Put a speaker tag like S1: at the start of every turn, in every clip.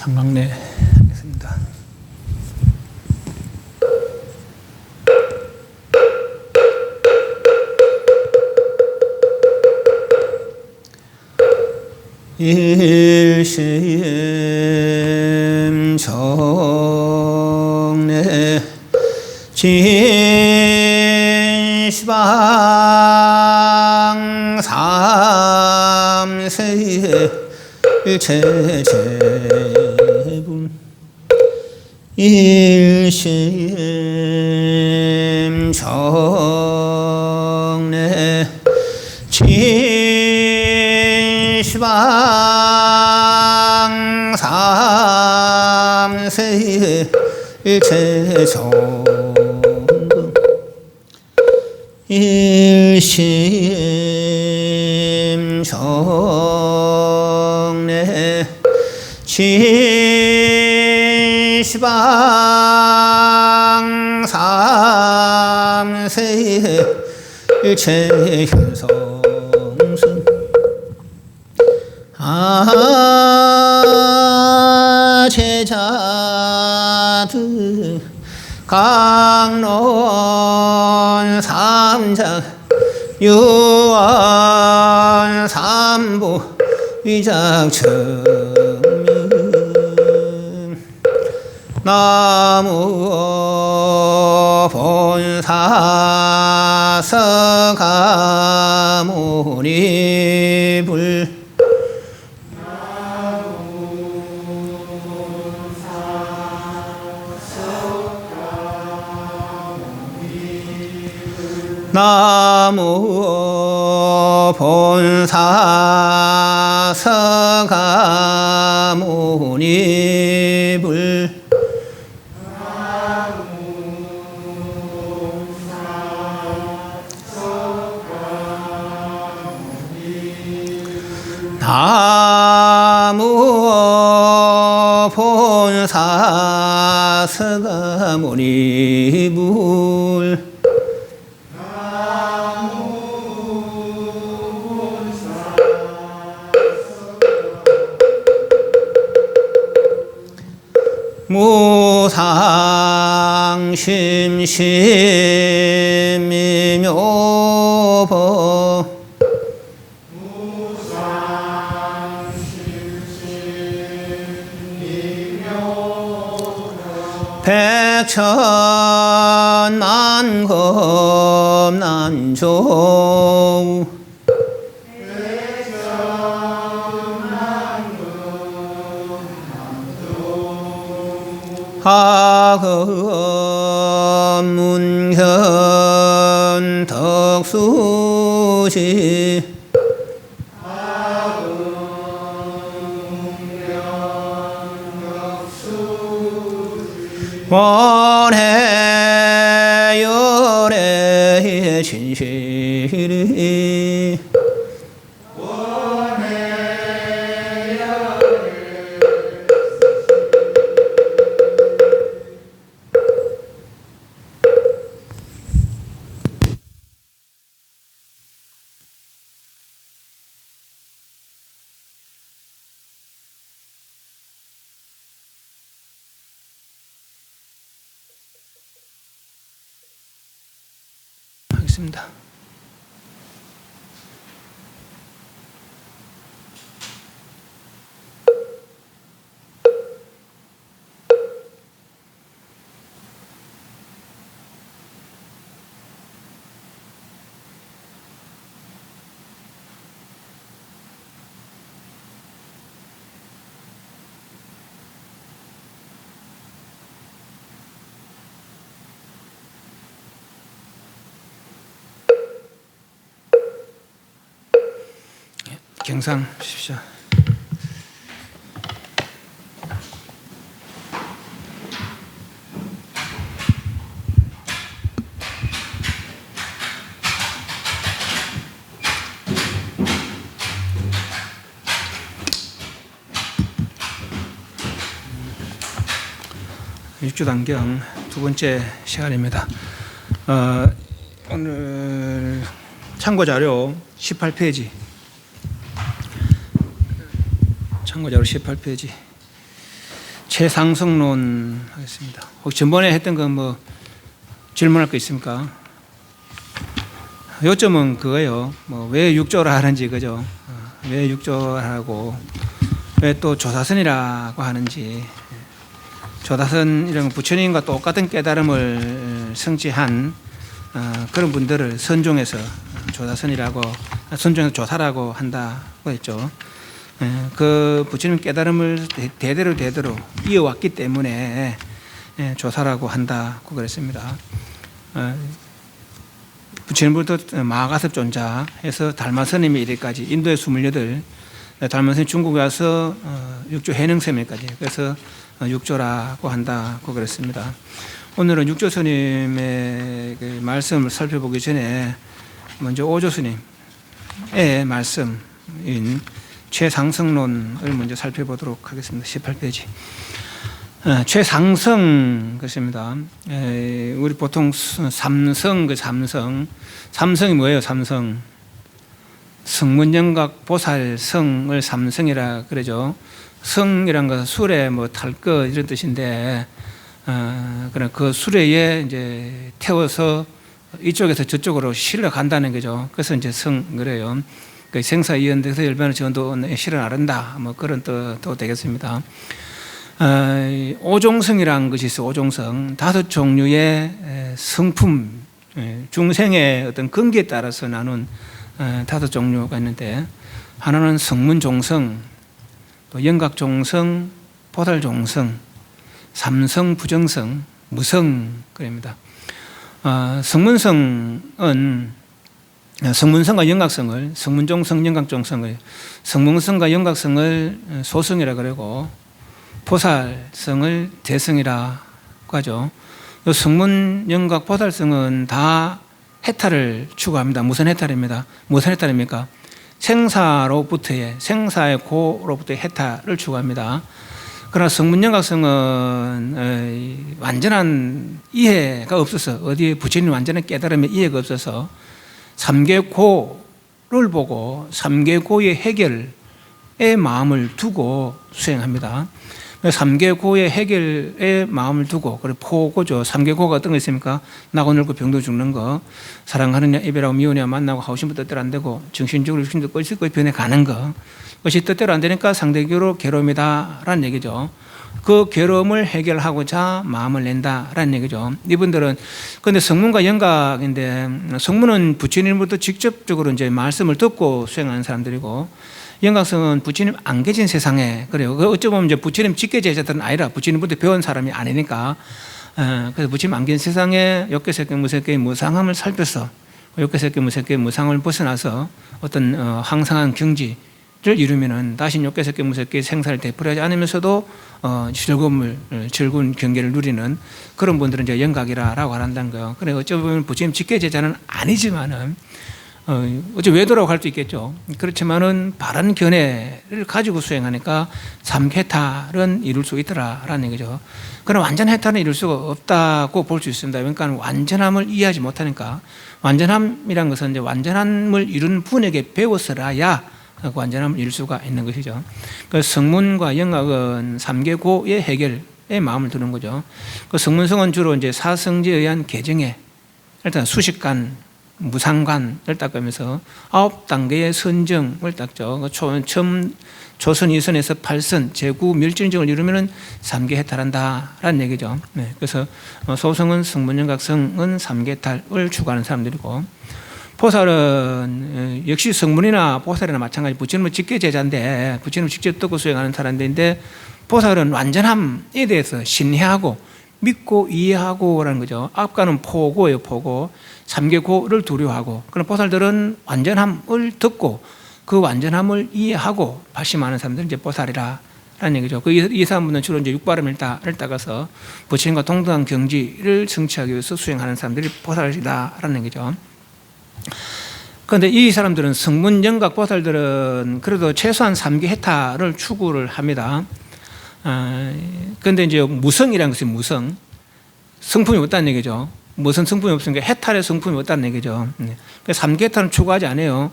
S1: 상강례 하겠습니다. 일심 정례 진시방 삼세의 일체제분 일심 정례 진시방 삼세의 일체정분 일심 정례 진시방 삼세의 일체현성승 제자들 강론 삼작 유언 삼보 위작청명 나무 본사 서가모니불 나무 본사 서가모니불 나무 본사 서가모니불 무상심심미묘법 백천만급 난조 하금 문현 덕수지 원해 열애 진실이 하겠습니다. 경상 주십시오. 육주단경 두 번째 시간입니다. 오늘 참고자료 18페이지 참고자료 18페이지 최상승론 하겠습니다. 혹시 전번에 했던 거 뭐 질문할 거 있습니까? 요점은 그거예요. 뭐 왜 육조라 하는지 그죠? 왜 육조라고 왜 또 조사선이라고 하는지 조사선 이런 부처님과 똑같은 깨달음을 성취한 그런 분들을 선종해서 조사선이라고 선종해서 조사라고 한다고 했죠. 그 부처님 깨달음을 대대로 이어왔기 때문에 조사라고 한다고 그랬습니다. 부처님부터 마가섭존자 해서 달마스님이 이래까지 인도에 28, 달마스님 중국에 와서 육조 해능스님까지 그래서 육조라고 한다고 그랬습니다. 오늘은 육조 스님의 그 말씀을 살펴보기 전에 먼저 오조 스님의 말씀인 최상승론을 먼저 살펴보도록 하겠습니다. 18페이지. 최상승 것입니다. 우리 보통 삼성 그 삼성이 뭐예요? 삼성 성문영각 보살성을 삼성이라 그러죠. 성이란 것은 수레 뭐 탈 것 이런 뜻인데 그런 그 수레에 이제 태워서 이쪽에서 저쪽으로 실려 간다는 거죠. 그래서 이제 성 그래요. 그 생사 이연돼서 열반을 전도 실어 나른다 뭐 그런 뜻도 되겠습니다. 오종성이라는 것이 있어. 오종성 5종류의 성품 중생의 어떤 근기에 따라서 나눈 5종류가 있는데 하나는 성문종성, 또 영각종성, 보살종성, 삼성부정성, 무성 그럽니다. 성문성은 성문성과 영각성을 성문종성, 영각종성을 성문성과 영각성을 소성이라 그러고 보살성을 대성이라고 하죠. 성문, 영각, 보살성은 다 해탈을 추구합니다. 무슨 해탈입니다. 무슨 해탈입니까? 생사의 고로부터의 해탈을 추구합니다. 그러나 성문, 영각성은 완전한 이해가 없어서 어디에 부처님 완전한 깨달음의 이해가 없어서 삼계고를 보고 삼계고의 해결에 마음을 두고 수행합니다. 삼계고의 해결에 마음을 두고, 그리고 포고죠. 삼계고가 어떤 거 있습니까? 나고 늙고 병도 죽는 거, 사랑하느냐 이별하고 미우냐 만나고 하고 싶은 뜻대로 안 되고 정신적으로 육신도 끄집고 변해 가는 거, 그것이 뜻대로 안 되니까 상대적으로 괴로움이다라는 얘기죠. 그 괴로움을 해결하고자 마음을 낸다라는 얘기죠. 이분들은 그런데 성문과 영각인데 성문은 부처님부터 직접적으로 이제 말씀을 듣고 수행하는 사람들이고, 영각성은 부처님 안 계신 세상에 그래요. 어찌 보면 이제 부처님 직계 제자들은 아니라 부처님부터 배운 사람이 아니니까 그래서 부처님 안 계신 세상에 욕계색계 무색계의 무상함을 살펴서 욕계색계 무색계의 무상함을 벗어나서 어떤 항상한 경지를 이루면은 다시 욕계색계 무색계의 생사를 되풀이하지 않으면서도 즐거운 경계를 누리는 그런 분들은 이제 영각이라고 한다는 거예요. 그래 어찌 보면 부처님 직계 제자는 아니지만은 어째 외도라고 할 수 있겠죠. 그렇지만은 바른 견해를 가지고 수행하니까 삼해탈은 이룰 수 있더라라는 얘기죠. 그러나 완전 해탈은 이룰 수가 없다고 볼 수 있습니다. 그러니까 완전함을 이해하지 못하니까, 완전함이란 것은 이제 완전함을 이룬 분에게 배웠어야 그 완전함을 이룰 수가 있는 것이죠. 그 성문과 영각은 삼계고의 해결에 마음을 두는 거죠. 그 성문성은 주로 이제 사성제에 의한 개정에 일단 수식관, 무상관을 닦으면서 9단계의 선정을 닦죠. 처음 조선 2선에서 8선 제구 멸진정을 이루면은 3계 해탈한다라는 얘기죠. 네, 그래서 소성은 성문영각성은 3계 해탈을 추구하는 사람들이고, 보살은 역시 성문이나 보살이나 마찬가지 부처님은 직계 제자인데 부처님 직접 듣고 수행하는 사람들인데, 보살은 완전함에 대해서 신뢰하고 믿고 이해하고라는 거죠. 앞가는 포고예요. 포고. 삼계고를 두려워하고, 그런 보살들은 완전함을 듣고 그 완전함을 이해하고 발심하는 사람들은 이제 보살이라는 얘기죠. 이 사람들은 주로 이제 육바름을 따가서 부처님과 동등한 경지를 성취하기 위해서 수행하는 사람들이 보살이다라는 얘기죠. 그런데 이 사람들은 성문, 영각, 보살들은 그래도 최소한 3계 해탈을 추구를 합니다. 그런데 이제 무성이라는 것이 무성, 성품이 없다는 얘기죠. 무슨 성품이 없으니까 해탈의 성품이 없다는 얘기죠. 그래서 3계 해탈은 추구하지 않아요.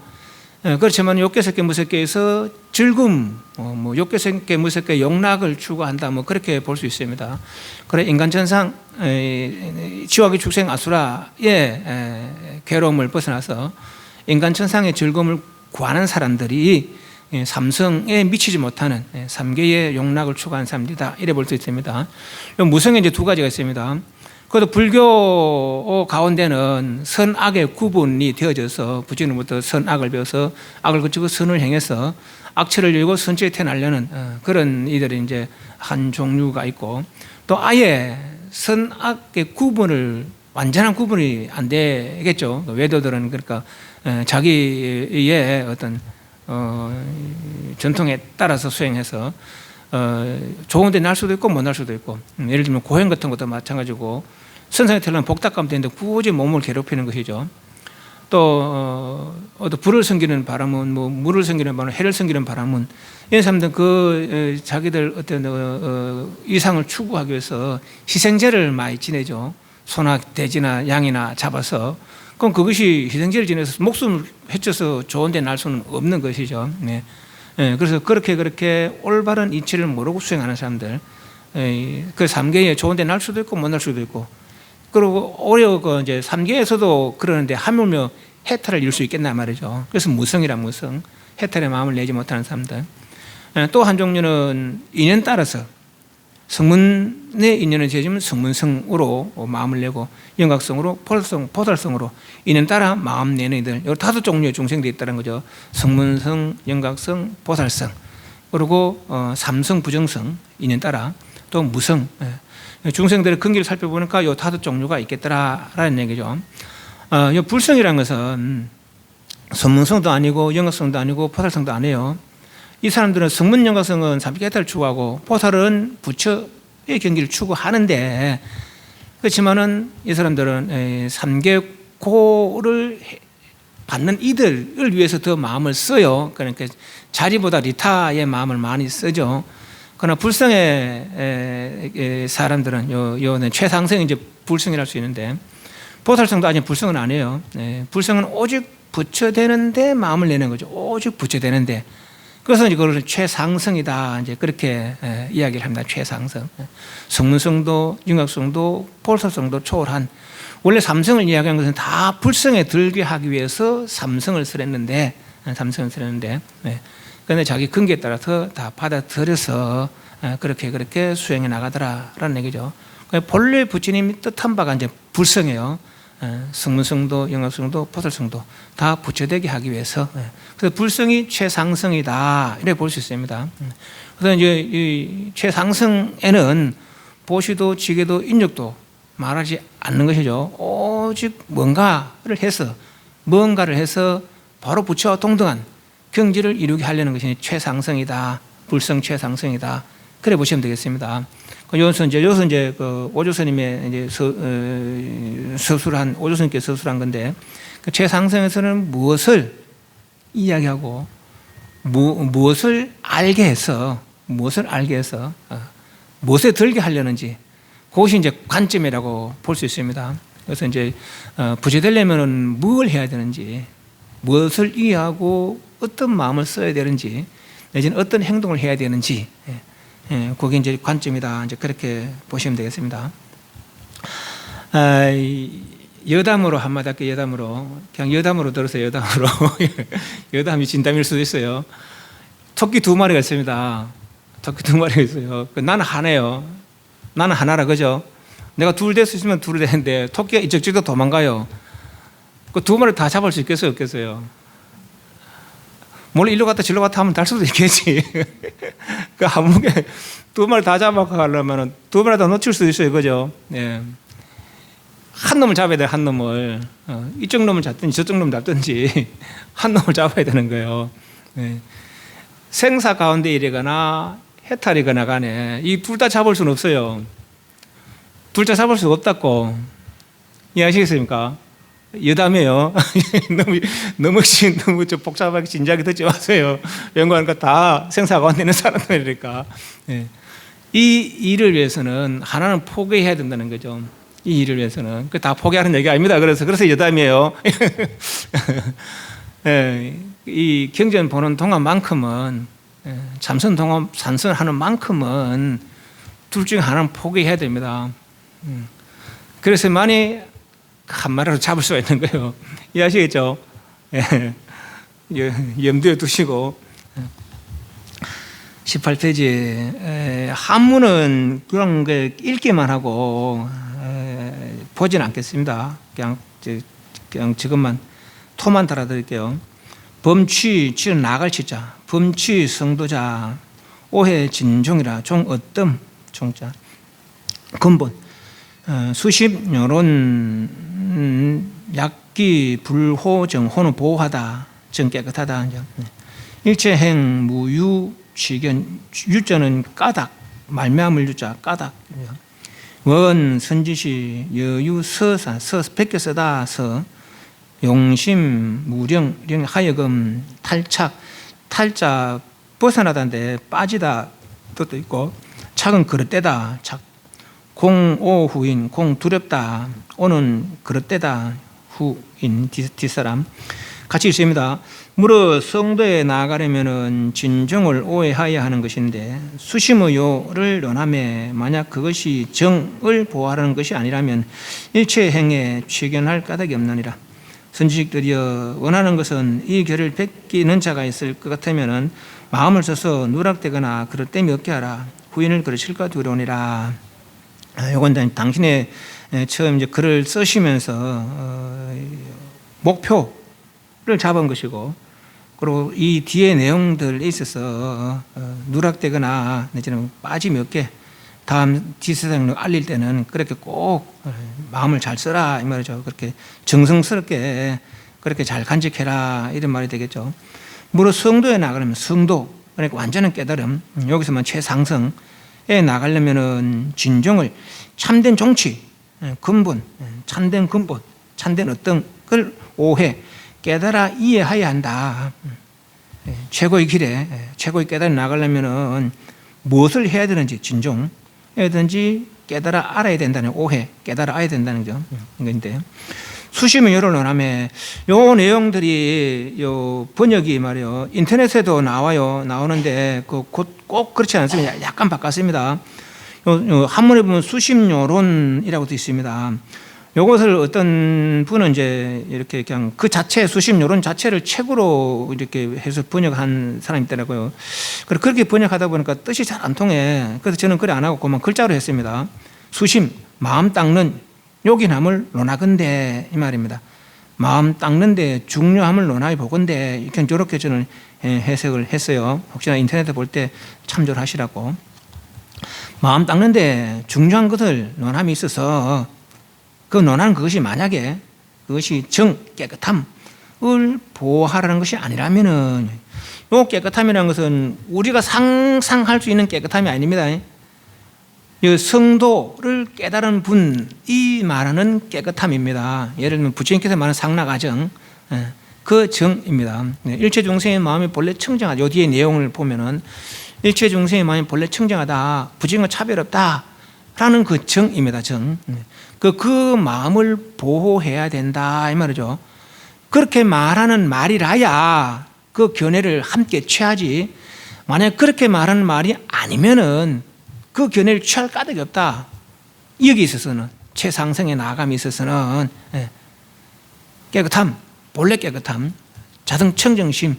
S1: 그렇지만 욕계색계 무색계에서 즐거움, 뭐 욕개스럽게 무섭게 용락을 추구한다, 뭐 그렇게 볼 수 있습니다. 그래 인간천상 지옥의 축생 아수라의 괴로움을 벗어나서 인간천상의 즐거움을 구하는 사람들이 삼성에 미치지 못하는 삼계의 용락을 추구하는 사람들이다, 이래 볼 수 있습니다. 무성에 이제 두 가지가 있습니다. 그래도 불교 가운데는 선악의 구분이 되어져서 부처님부터 선악을 배워서 악을 거치고 선을 행해서 악취를 열고 선처에 태어나려는 그런 이들이 이제 한 종류가 있고, 또 아예 선악의 구분을 완전한 구분이 안 되겠죠. 외도들은 그러니까 자기의 어떤 전통에 따라서 수행해서 좋은 데 날 수도 있고 못 날 수도 있고, 예를 들면 고행 같은 것도 마찬가지고 선상에 태어나면 복닥감 되는데 굳이 몸을 괴롭히는 것이죠. 또 불을 섬기는 바람은 뭐 물을 섬기는 바람은 해를 섬기는 바람은 이런 사람들은 그 자기들 어떤 이상을 추구하기 위해서 희생제를 많이 지내죠. 소나 돼지나 양이나 잡아서. 그럼 그것이 희생제를 지내서 목숨을 해쳐서 좋은 데 날 수는 없는 것이죠. 네. 그래서 그렇게 올바른 이치를 모르고 수행하는 사람들, 그 삼계에 좋은 데 날 수도 있고 못 날 수도 있고, 그리고 오히려 그 이제 삼계에서도 그러는데 하물며 해탈을 이룰 수 있겠나 말이죠. 그래서 무성이란 무성, 해탈의 마음을 내지 못하는 사람들. 또 한 종류는 인연 따라서 성문의 인연을 지어지면 성문성으로 마음을 내고, 영각성으로 포달성으로 인연 따라 마음 내는 이들, 이 다섯 종류의 중생들이 있다는 거죠. 성문성, 영각성, 포달성, 그리고 삼성, 부정성, 인연 따라, 또 무성. 중생들의 근기를 살펴보니까 이 다섯 종류가 있겠더라라는 얘기죠. 이 불성이라는 것은 성문성도 아니고 영각성도 아니고 포달성도 아니에요. 이 사람들은 성문, 영각성은 삼계해탈을 추구하고 포달은 부처의 경기를 추구하는데, 그렇지만은 이 사람들은 삼계고를 받는 이들을 위해서 더 마음을 써요. 그러니까 자리보다 리타의 마음을 많이 쓰죠. 그러나 불성의 사람들은 요 최상승이 이제 불성이랄 수 있는데, 보살성도 아직 불성은 아니에요. 불성은 오직 부처되는데 마음을 내는 거죠. 오직 부처되는데. 그래서 이제 그것을 최상승이다, 이제 그렇게 이야기를 합니다. 최상승. 성문성도, 영각성도, 보살성도 초월한. 원래 삼성을 이야기한 것은 다 불성에 들게 하기 위해서 삼성을 쓰랬는데, 그런데 자기 근기에 따라서 다 받아들여서 그렇게 수행해 나가더라라는 얘기죠. 본래 부처님이 뜻한 바가 이제 불성이에요. 성문성도, 영각성도, 포살성도 다 부처되게 하기 위해서. 그래서 불성이 최상승이다, 이렇게 볼 수 있습니다. 그래서 이제 이 최상승에는 보시도, 지게도, 인력도 말하지 않는 것이죠. 오직 뭔가를 해서 바로 부처와 동등한 경지를 이루게 하려는 것이 최상승이다, 불성 최상승이다, 그래 보시면 되겠습니다. 여기서 이제 그 오조스님의 이제 오조스님께 서술한 건데, 그 최상승에서는 무엇을 이야기하고 무엇을 알게 해서 무엇에 들게 하려는지, 그것이 이제 관점이라고 볼 수 있습니다. 그래서 이제 부처되려면은 뭘 해야 되는지, 무엇을 이해하고 어떤 마음을 써야 되는지, 내지는 어떤 행동을 해야 되는지, 그게 이제 관점이다, 이제 그렇게 보시면 되겠습니다. 여담으로 한마디 할게요. 그냥 여담으로 들으세요. 여담이 진담일 수도 있어요. 토끼 두 마리가 있습니다. 나는 하나예요. 나는 하나라, 그죠? 내가 둘 될 수 있으면 둘이 되는데 토끼가 이쪽저쪽 도망가요. 그 두 마리 다 잡을 수 있겠어요, 없겠어요? 몰래 일로 갔다 절로 갔다 하면 달 수도 있겠지. 그 한무게 두 마리 다 잡아가려면 두 마리 다 놓칠 수도 있어요, 그죠? 한 놈을 잡아야 돼, 한 놈을. 이쪽 놈을 잡든지 저쪽 놈을 잡든지 한 놈을 잡아야 되는 거예요. 생사 가운데 이르거나 해탈이거나 간에 이 둘 다 잡을 수는 없어요. 둘 다 잡을 수가 없다고. 이해하시겠습니까? 여담이에요. 너무 복잡하게 진지하게 듣지 마세요. 연구하니까 다 생사 가운데 있는 사람들이니까. 이 일을 위해서는 하나는 포기해야 된다는 거죠. 이 일을 위해서는. 그 다 포기하는 얘기 아닙니다. 그래서 여담이에요. 이 경전 보는 동안만큼은 참선 동업 산선하는 만큼은 둘 중에 하나는 포기해야 됩니다. 그래서만이 한 마리로 잡을 수가 있는 거예요. 이해하시겠죠? 예. 염두에 두시고 18페이지 한문은 그런 거 읽기만 하고 보진 않겠습니다. 그냥 지금만 토만 달아드릴게요. 범취, 취는 나갈 치자. 범취 성도자, 오해 진종이라 종 어뜸 종자. 근본 수십 요런 약기 불호 정호는 보호하다 정 깨끗하다. 일체행 무유 취견 유자는 까닭 말미암을 유자 까닭. 원 선지시 여유 서사 서 베껴 쓰다 서 용심 무령 령 하여금 탈착 벗어나다인데 빠지다 뜻도 있고 착은 그릇되다 착 공오 후인 공 두렵다 오는 그릇되다 후인 뒷사람 같이 있습니다. 무릇 성도에 나아가려면은 진정을 오해하여야 하는 것인데 수심의요를 논하며 만약 그것이 정을 보호하는 것이 아니라면 일체 행에 취견할 까닭이 없느니라. 선지식들이여 원하는 것은 이 결을 베끼는 자가 있을 것 같으면은 마음을 써서 누락되거나 그릇됨이 없게 하라. 후인을 그르칠까 두려우니라. 이건 당신의 처음 이제 글을 쓰시면서 목표를 잡은 것이고, 그리고 이 뒤에 내용들에 있어서 누락되거나 내지는 빠짐이 없게 다음 뒷세상을 알릴 때는 그렇게 꼭 마음을 잘 써라 이 말이죠. 그렇게 정성스럽게 그렇게 잘 간직해라 이런 말이 되겠죠. 무릇 성도에 나가려면 성도, 그러니까 완전한 깨달음, 여기서만 최상승에 나가려면은 진정을 참된 종치, 근본, 참된 근본, 참된 어떤 걸 오해, 깨달아 이해해야 한다. 최고의 길에 최고의 깨달아 나가려면은 무엇을 해야 되는지 진정 해야 되는지 깨달아 알아야 된다는 오해, 깨달아 알아야 된다는 점 인데 수심의 여러 논함에 요 내용들이 요 번역이 말이요 인터넷에도 나오는데 꼭 그렇지 않습니다. 약간 바꿨습니다. 요 한문에 보면 수심요론이라고 되어 있습니다. 요것을 어떤 분은 이제 이렇게 그냥 그 자체 수심요론 자체를 책으로 이렇게 해서 번역한 사람이 있더라고요. 그렇게 번역하다 보니까 뜻이 잘 안 통해. 그래서 저는 그래 안 하고 그만 글자로 했습니다. 수심 마음 닦는 요긴함을 논하건대 이 말입니다. 마음 닦는데 중요함을 논하여 보건대 이렇게 저는 해석을 했어요. 혹시나 인터넷에 볼 때 참조를 하시라고. 마음 닦는데 중요한 것을 논함이 있어서 그 논하는 그것이 만약에 그것이 정 깨끗함을 보호하라는 것이 아니라면은 요 깨끗함이라는 것은 우리가 상상할 수 있는 깨끗함이 아닙니다. 이 성도를 깨달은 분이 말하는 깨끗함입니다. 예를 들면 부처님께서 말하는 상락아정 그 정입니다. 일체 중생의 마음이 본래 청정하다. 요 뒤에 내용을 보면은 일체 중생의 마음이 본래 청정하다. 부처님과 차별 없다라는 그 정입니다. 정. 그 마음을 보호해야 된다 이 말이죠. 그렇게 말하는 말이라야 그 견해를 함께 취하지. 만약 그렇게 말하는 말이 아니면은 그 견해를 취할 까닭이 없다. 여기 있어서는 최상승에 나아감에 있어서는 깨끗함, 본래 깨끗함, 자성 청정심을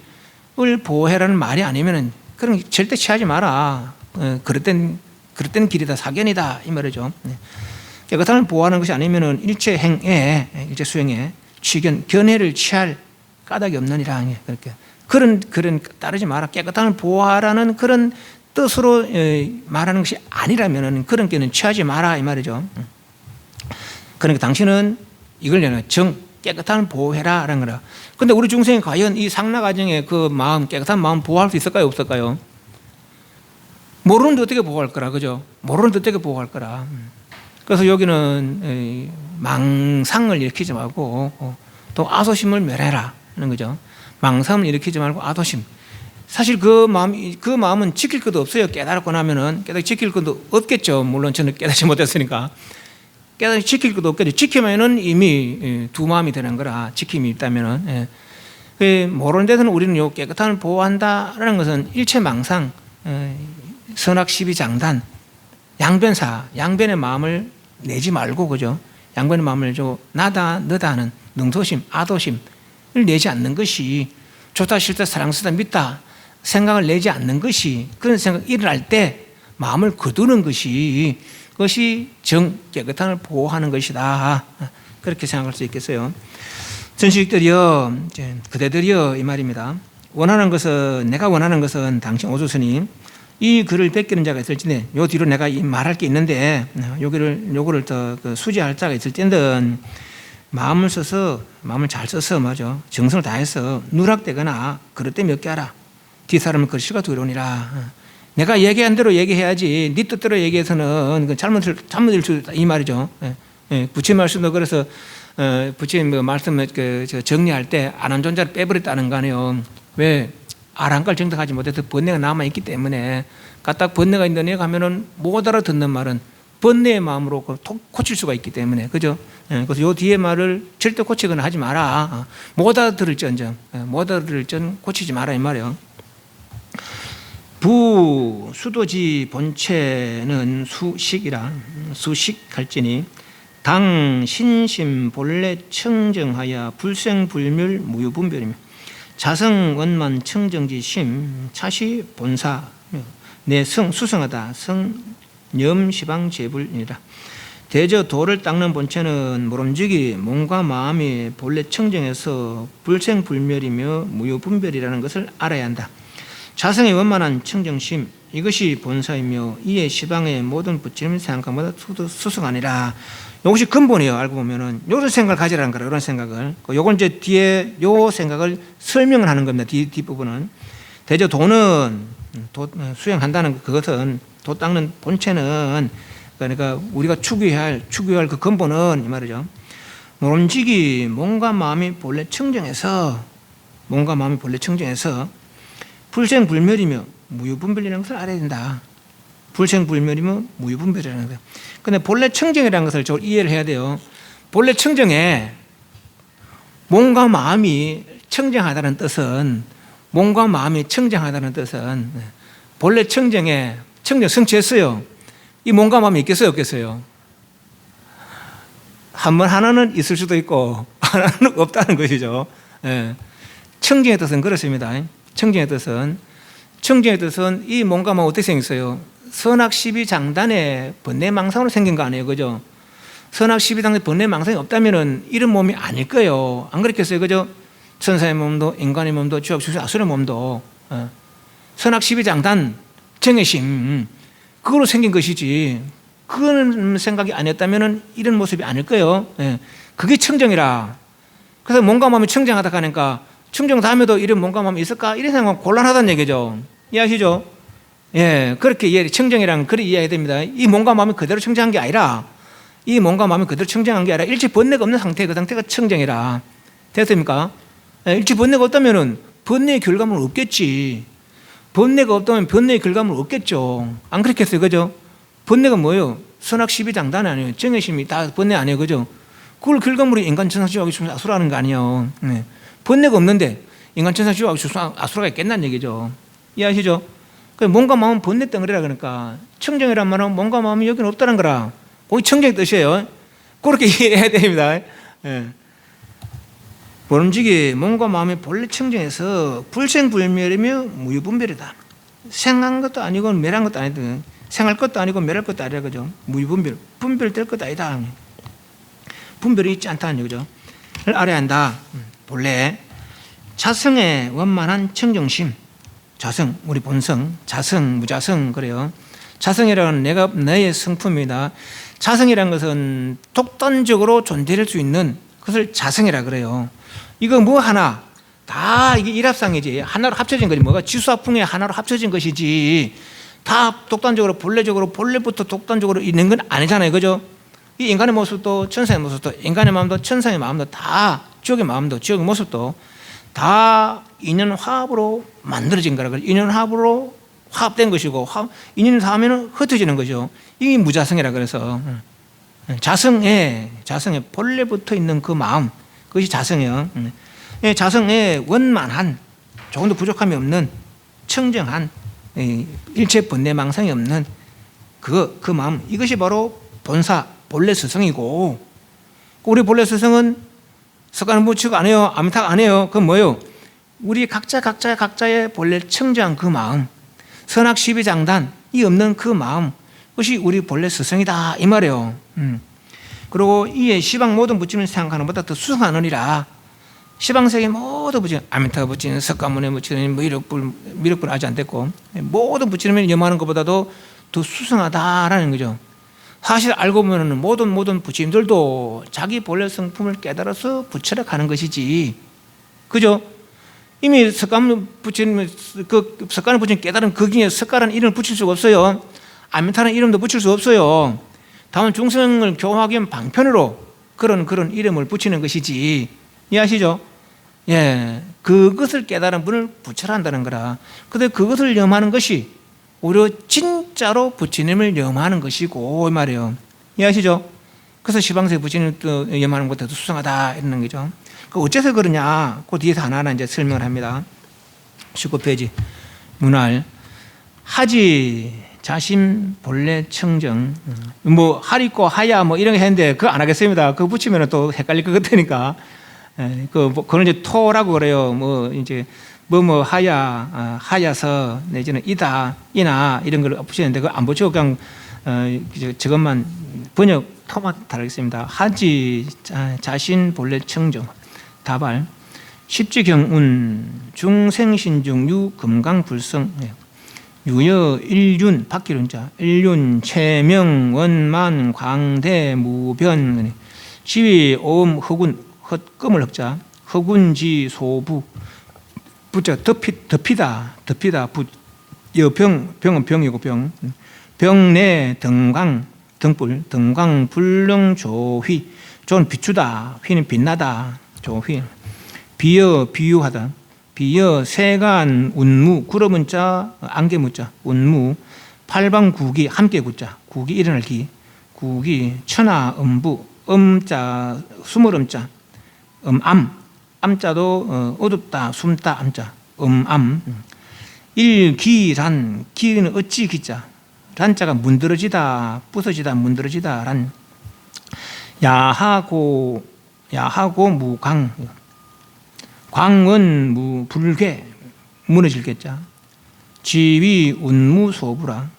S1: 보호해라는 말이 아니면은 그런 절대 취하지 마라. 그릇된 길이다, 사견이다 이 말이죠. 깨끗함을 보호하는 것이 아니면은 일체 행에, 일체 수행에 견해를 취할 까닭이 없느니라. 그렇게 그런 따르지 마라. 깨끗함을 보호하라는 그런 뜻으로 말하는 것이 아니라면은 그런 견해는 취하지 마라 이 말이죠. 그러니까 당신은 이걸 정 깨끗함을 보호해라라는 거라. 근데 우리 중생이 과연 이 상락아정의 그 마음, 깨끗한 마음 보호할 수 있을까요, 없을까요? 모르는데 어떻게 보호할 거라, 그죠? 모르는데 어떻게 보호할 거라. 그래서 여기는 망상을 일으키지 말고 또 아소심을 멸해라 하는 거죠. 망상을 일으키지 말고 아소심. 사실 그 마음은 지킬 것도 없어요. 깨달았고 나면은 지킬 것도 없겠죠. 물론 저는 깨닫지 못했으니까. 지킬 것도 없겠죠. 지키면은 이미 두 마음이 되는 거라 지킴이 있다면은. 모르는 데서는 우리는 요 깨끗함을 보호한다라는 것은 일체망상, 선악시비장단, 양변사, 양변의 마음을 내지 말고, 그죠? 양변의 마음을 나다 너다 하는 능소심, 아도심을 내지 않는 것이, 좋다 싫다 사랑스다 믿다 생각을 내지 않는 것이, 그런 생각이 일어날 때 마음을 거두는 것이, 그것이 깨끗함을 보호하는 것이다. 그렇게 생각할 수 있겠어요. 전식들이여, 그대들이여, 이 말입니다. 내가 원하는 것은 당신 오조스님, 이 글을 베끼는 자가 있을지네, 요 뒤로 내가 말할 게 있는데, 요거를 더 수지할 자가 있을 텐데, 마음을 잘 써서, 맞아. 정성을 다해서 누락되거나 그릇되 몇 개 하라. 뒷사람은 글씨가 두려우니라. 내가 얘기한 대로 얘기해야지, 네 뜻대로 얘기해서는 잘못일 수 있다. 이 말이죠. 부처님 말씀도 그래서, 부처님 말씀을 정리할 때 안한 존자를 빼버렸다는 거 아니에요. 왜? 아랑깔 정득하지 못해서 번뇌가 남아있기 때문에, 까딱 번뇌가 있는 애 가면은 못 알아듣는 말은 번뇌의 마음으로 고칠 수가 있기 때문에, 그죠? 그래서 요 뒤에 말을 절대 고치거나 하지 마라. 못 알아들을지언정 고치지 마라, 이 말이에요. 수도지 본체는 수식할지니 당 신심 본래 청정하여 불생불멸 무유분별이며 자성원만 청정지심 차시 본사 내성 수성하다 성념시방재불이니라. 대저 도를 닦는 본체는 모름지기 몸과 마음이 본래 청정해서 불생불멸이며 무유분별이라는 것을 알아야 한다. 자성의 원만한 청정심, 이것이 본사이며 이에 시방의 모든 부처님 생각보다 수승하니라. 이것이 근본이에요. 알고 보면은 이런 생각을 가지라는 거라. 이런 생각을. 요건 이제 뒤에 요 생각을 설명을 하는 겁니다. 뒷부분은 대저 도는 수행한다는 그것은, 도 닦는 본체는, 그러니까 우리가 추구해야 할 그 근본은 이 말이죠. 모름지기 몸과 마음이 본래 청정해서 불생불멸이며 무유분별이라는 것을 알아야 된다. 불생불멸이며 무유분별이라는 거예요. 그런데 본래 청정이라는 것을 이해를 해야 돼요. 본래 청정에 몸과 마음이 청정하다는 뜻은, 본래 청정 성취했어요. 이 몸과 마음이 있겠어요, 없겠어요? 하나는 있을 수도 있고 하나는 없다는 것이죠. 청정의 뜻은 그렇습니다. 청정의 뜻은 이 몸과 마음 어떻게 생겼어요? 선악시비장단의 번뇌망상으로 생긴 거 아니에요, 그죠? 선악시비장단의 번뇌망상이 없다면은 이런 몸이 아닐 거예요. 안 그렇겠어요, 그죠? 천사의 몸도 인간의 몸도 지옥 아수의 몸도 선악시비장단 정의심, 그걸로 생긴 것이지, 그런 생각이 아니었다면은 이런 모습이 아닐 거예요. 그게 청정이라. 그래서 몸과 마음이 청정하다 하니까 청정 다음에도 이런 몸과 마음이 있을까? 이런 생각은 곤란하다는 얘기죠. 이해하시죠? 그렇게 청정이란 그렇게 이해해야 됩니다. 이 몸과 마음이 그대로 청정한 게 아니라, 일체 번뇌가 없는 상태, 그 상태가 청정이라. 됐습니까? 일체 번뇌가 없다면은 번뇌의 결과물은 없겠지. 번뇌가 없다면 번뇌의 결과물은 없겠죠. 안 그렇겠어요, 그죠? 번뇌가 뭐예요? 선악시비장단 아니에요. 정의심이 다 번뇌 아니에요, 그죠? 그걸 결과물이 인간, 천사, 지옥, 아수라는 거 아니에요. 번뇌가 없는데 인간, 천사, 지옥, 아수라가 있겠다는 얘기죠. 이해하시죠? 몸과 마음은 번뇌 덩어리라. 그러니까 청정이란 말은 몸과 마음이 여기는 없다는 거라. 그게 청정의 뜻이에요. 그렇게 이해해야 됩니다. 모름지기 몸과 마음이 본래 청정해서 불생불멸이며 무유분별이다. 생한 것도 아니고 멸한 것도 아니다. 생할 것도 아니고 멸할 것도 아니라, 그죠? 무유분별, 분별될 것도 아니다. 분별이 있지 않다는 얘기죠. 를 알아야 한다. 본래 자성의 원만한 청정심, 자성, 우리 본성, 자성, 무자성, 그래요. 자성이라는 내가 너의 성품이다. 자성이라는 것은 독단적으로 존재할 수 있는 그것을 자성이라 그래요. 이거 뭐 하나 다 이게 일합상이지, 하나로 합쳐진 거지. 뭐가 지수화풍에 하나로 합쳐진 것이지, 다 독단적으로 본래부터 독단적으로 있는 건 아니잖아요, 그죠? 이 인간의 모습도 천사의 모습도, 인간의 마음도 천사의 마음도, 다 지옥의 마음도 지옥의 모습도 다 인연 화합으로 만들어진 거라. 인연 화합으로 화합된 것이고, 인연 화합하면 흩어지는 거죠. 이게 무자성이라 그래서 자성에 본래부터 있는 그 마음, 그것이 자성이에요. 자성에 원만한, 조금도 부족함이 없는 청정한, 일체 번뇌망상이 없는 그 마음, 이것이 바로 본사 본래 스성이고, 우리 본래 스성은 석가는 부처가 안 해요, 아미타가 안 해요. 그건 뭐예요? 우리 각자의 본래 청정한 그 마음, 선악 시비 장단이 없는 그 마음, 그것이 우리 본래 스성이다 이 말이에요. 그리고 이에 시방 모든 부처님을 생각하는 것보다 더 수승하느니라. 시방세계 모든 부처님, 아미타 부처님, 석가모니 부처님, 미륵불 아직 안 됐고, 모든 부처님을 염하는 것보다도 더 수승하다라는 거죠. 사실 알고 보면 모든 부처님들도 자기 본래 성품을 깨달아서 부처를 가는 것이지, 그죠? 이미 석가모니 부처님, 석가모니 부처님 깨달은 거기에 석가라는 이름을 붙일 수가 없어요. 아미타라는 이름도 붙일 수 없어요. 다만 중생을 교화하기 위한 방편으로 그런 이름을 붙이는 것이지, 이해하시죠? 예, 그것을 깨달은 분을 부처라 한다는 거라. 근데 그것을 염하는 것이 오히려 진짜로 부처님을 염하는 것이고 이 말이에요. 이해하시죠? 그래서 시방세 부처님을 염하는 것보다 더 수상하다 이러는 거죠. 어째서 그러냐? 그 뒤에서 하나하나 이제 설명을 합니다. 19페이지 문할 하지 자심 본래 청정, 뭐 하리꼬 하야 뭐 이런 거 했는데 그거 안 하겠습니다. 그거 붙이면 또 헷갈릴 것 같으니까. 그거는 이제 토라고 그래요. 뭐 이제 뭐 하야, 하야서 내지는 이다, 이나 이런 걸 붙이는데 그거 안 붙이고 그냥 저것만 번역 토만 다르겠습니다. 하지 자신 본래 청정 다발 십지경운 중생신중 유 금강불성 유여 일륜 바뀌론자 일륜 체명 원만 광대 무변 지위 오음 허군 헛금을 흑자 허군지 소부 부자 덮이다 부 여병 병은 병이고 병내 등강 등불 등강 불능 조휘 조는 비추다 휘는 빛나다 조휘 비여 비유하다 비여 세간 운무 구러문자 안개무자 운무 팔방구기 함께 구자 구기 일어날 기 구기 천하 음부 음자 수물음자 암 암자도 어둡다 숨다 암자 암 일기란 기는 어찌 기자 란자가 문드러지다 부서지다 문드러지다 란 야하고 무강 광은 무불괴 무너질겠자 지위 운무 소부라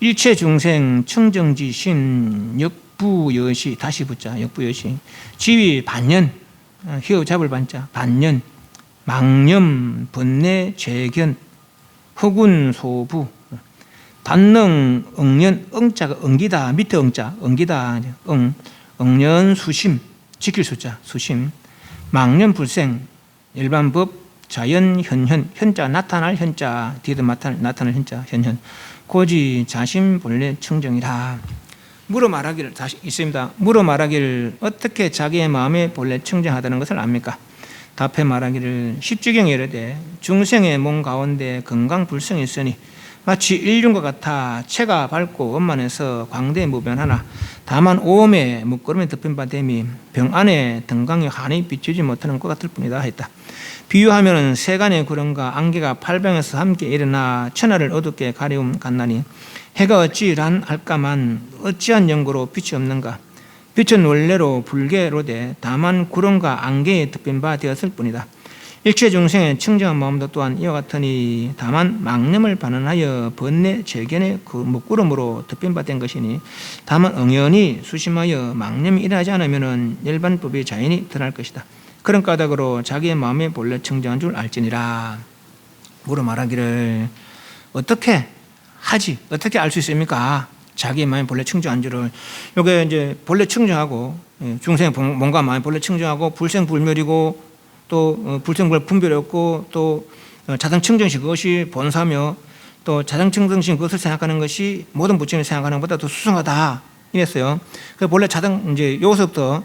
S1: 일체 중생 청정지신 역부여시 다시 붙자 역부여시 지위 반년 희어 잡을 반자 반년 망념 번뇌 재견 허군 소부 단능 응년 응자가 응기다 밑에 응자 응기다 응년 수심 지킬 수자 수심 망념 불생 일반법 자연 현자 나타날 현자 뒤에도 나타날 현자 현현 고지 자신 본래 청정이라. 물어 말하기를 다시 있습니다. 물어 말하기를 어떻게 자기의 마음에 본래 청정하다는 것을 압니까? 답해 말하기를 십지경에 이르되 중생의 몸 가운데 건강불성이 있으니 마치 일륜과 같아 체가 밝고 원만해서 광대무변하나 다만 오음에 묶구름에 덮인 바 됨이 병 안에 등강이 환히 비추지 못하는 것 같을 뿐이다 했다. 비유하면 세간의 구름과 안개가 팔방에서 함께 일어나 천하를 어둡게 가리움 같나니 해가 어찌 란할까만 어찌한 연고로 빛이 없는가. 빛은 원래로 불개로되 다만 구름과 안개에 덮인 바 되었을 뿐이다. 일체 중생의 청정한 마음도 또한 이와 같으니 다만 망념을 반환하여 번뇌 재견의 그 묶구름으로 덮인 바 된 것이니 다만 응연히 수심하여 망념이 일어나지 않으면 일반법이 자연히 드러날 것이다. 그런 까닭으로 자기의 마음에 본래 청정한 줄 알지니라. 물어 말하기를 어떻게 하지? 어떻게 알 수 있습니까? 자기의 마음에 본래 청정한 줄을. 요게 이제 본래 청정하고 중생의 몸과 마음에 본래 청정하고 불생불멸이고 또 불생불 분별이 없고 또 자성청정시 그것이 본사며 또 자성청정시 그것을 생각하는 것이 모든 부처님이 생각하는 것보다 더 수승하다 이랬어요. 그 본래 자성 이제 여기서부터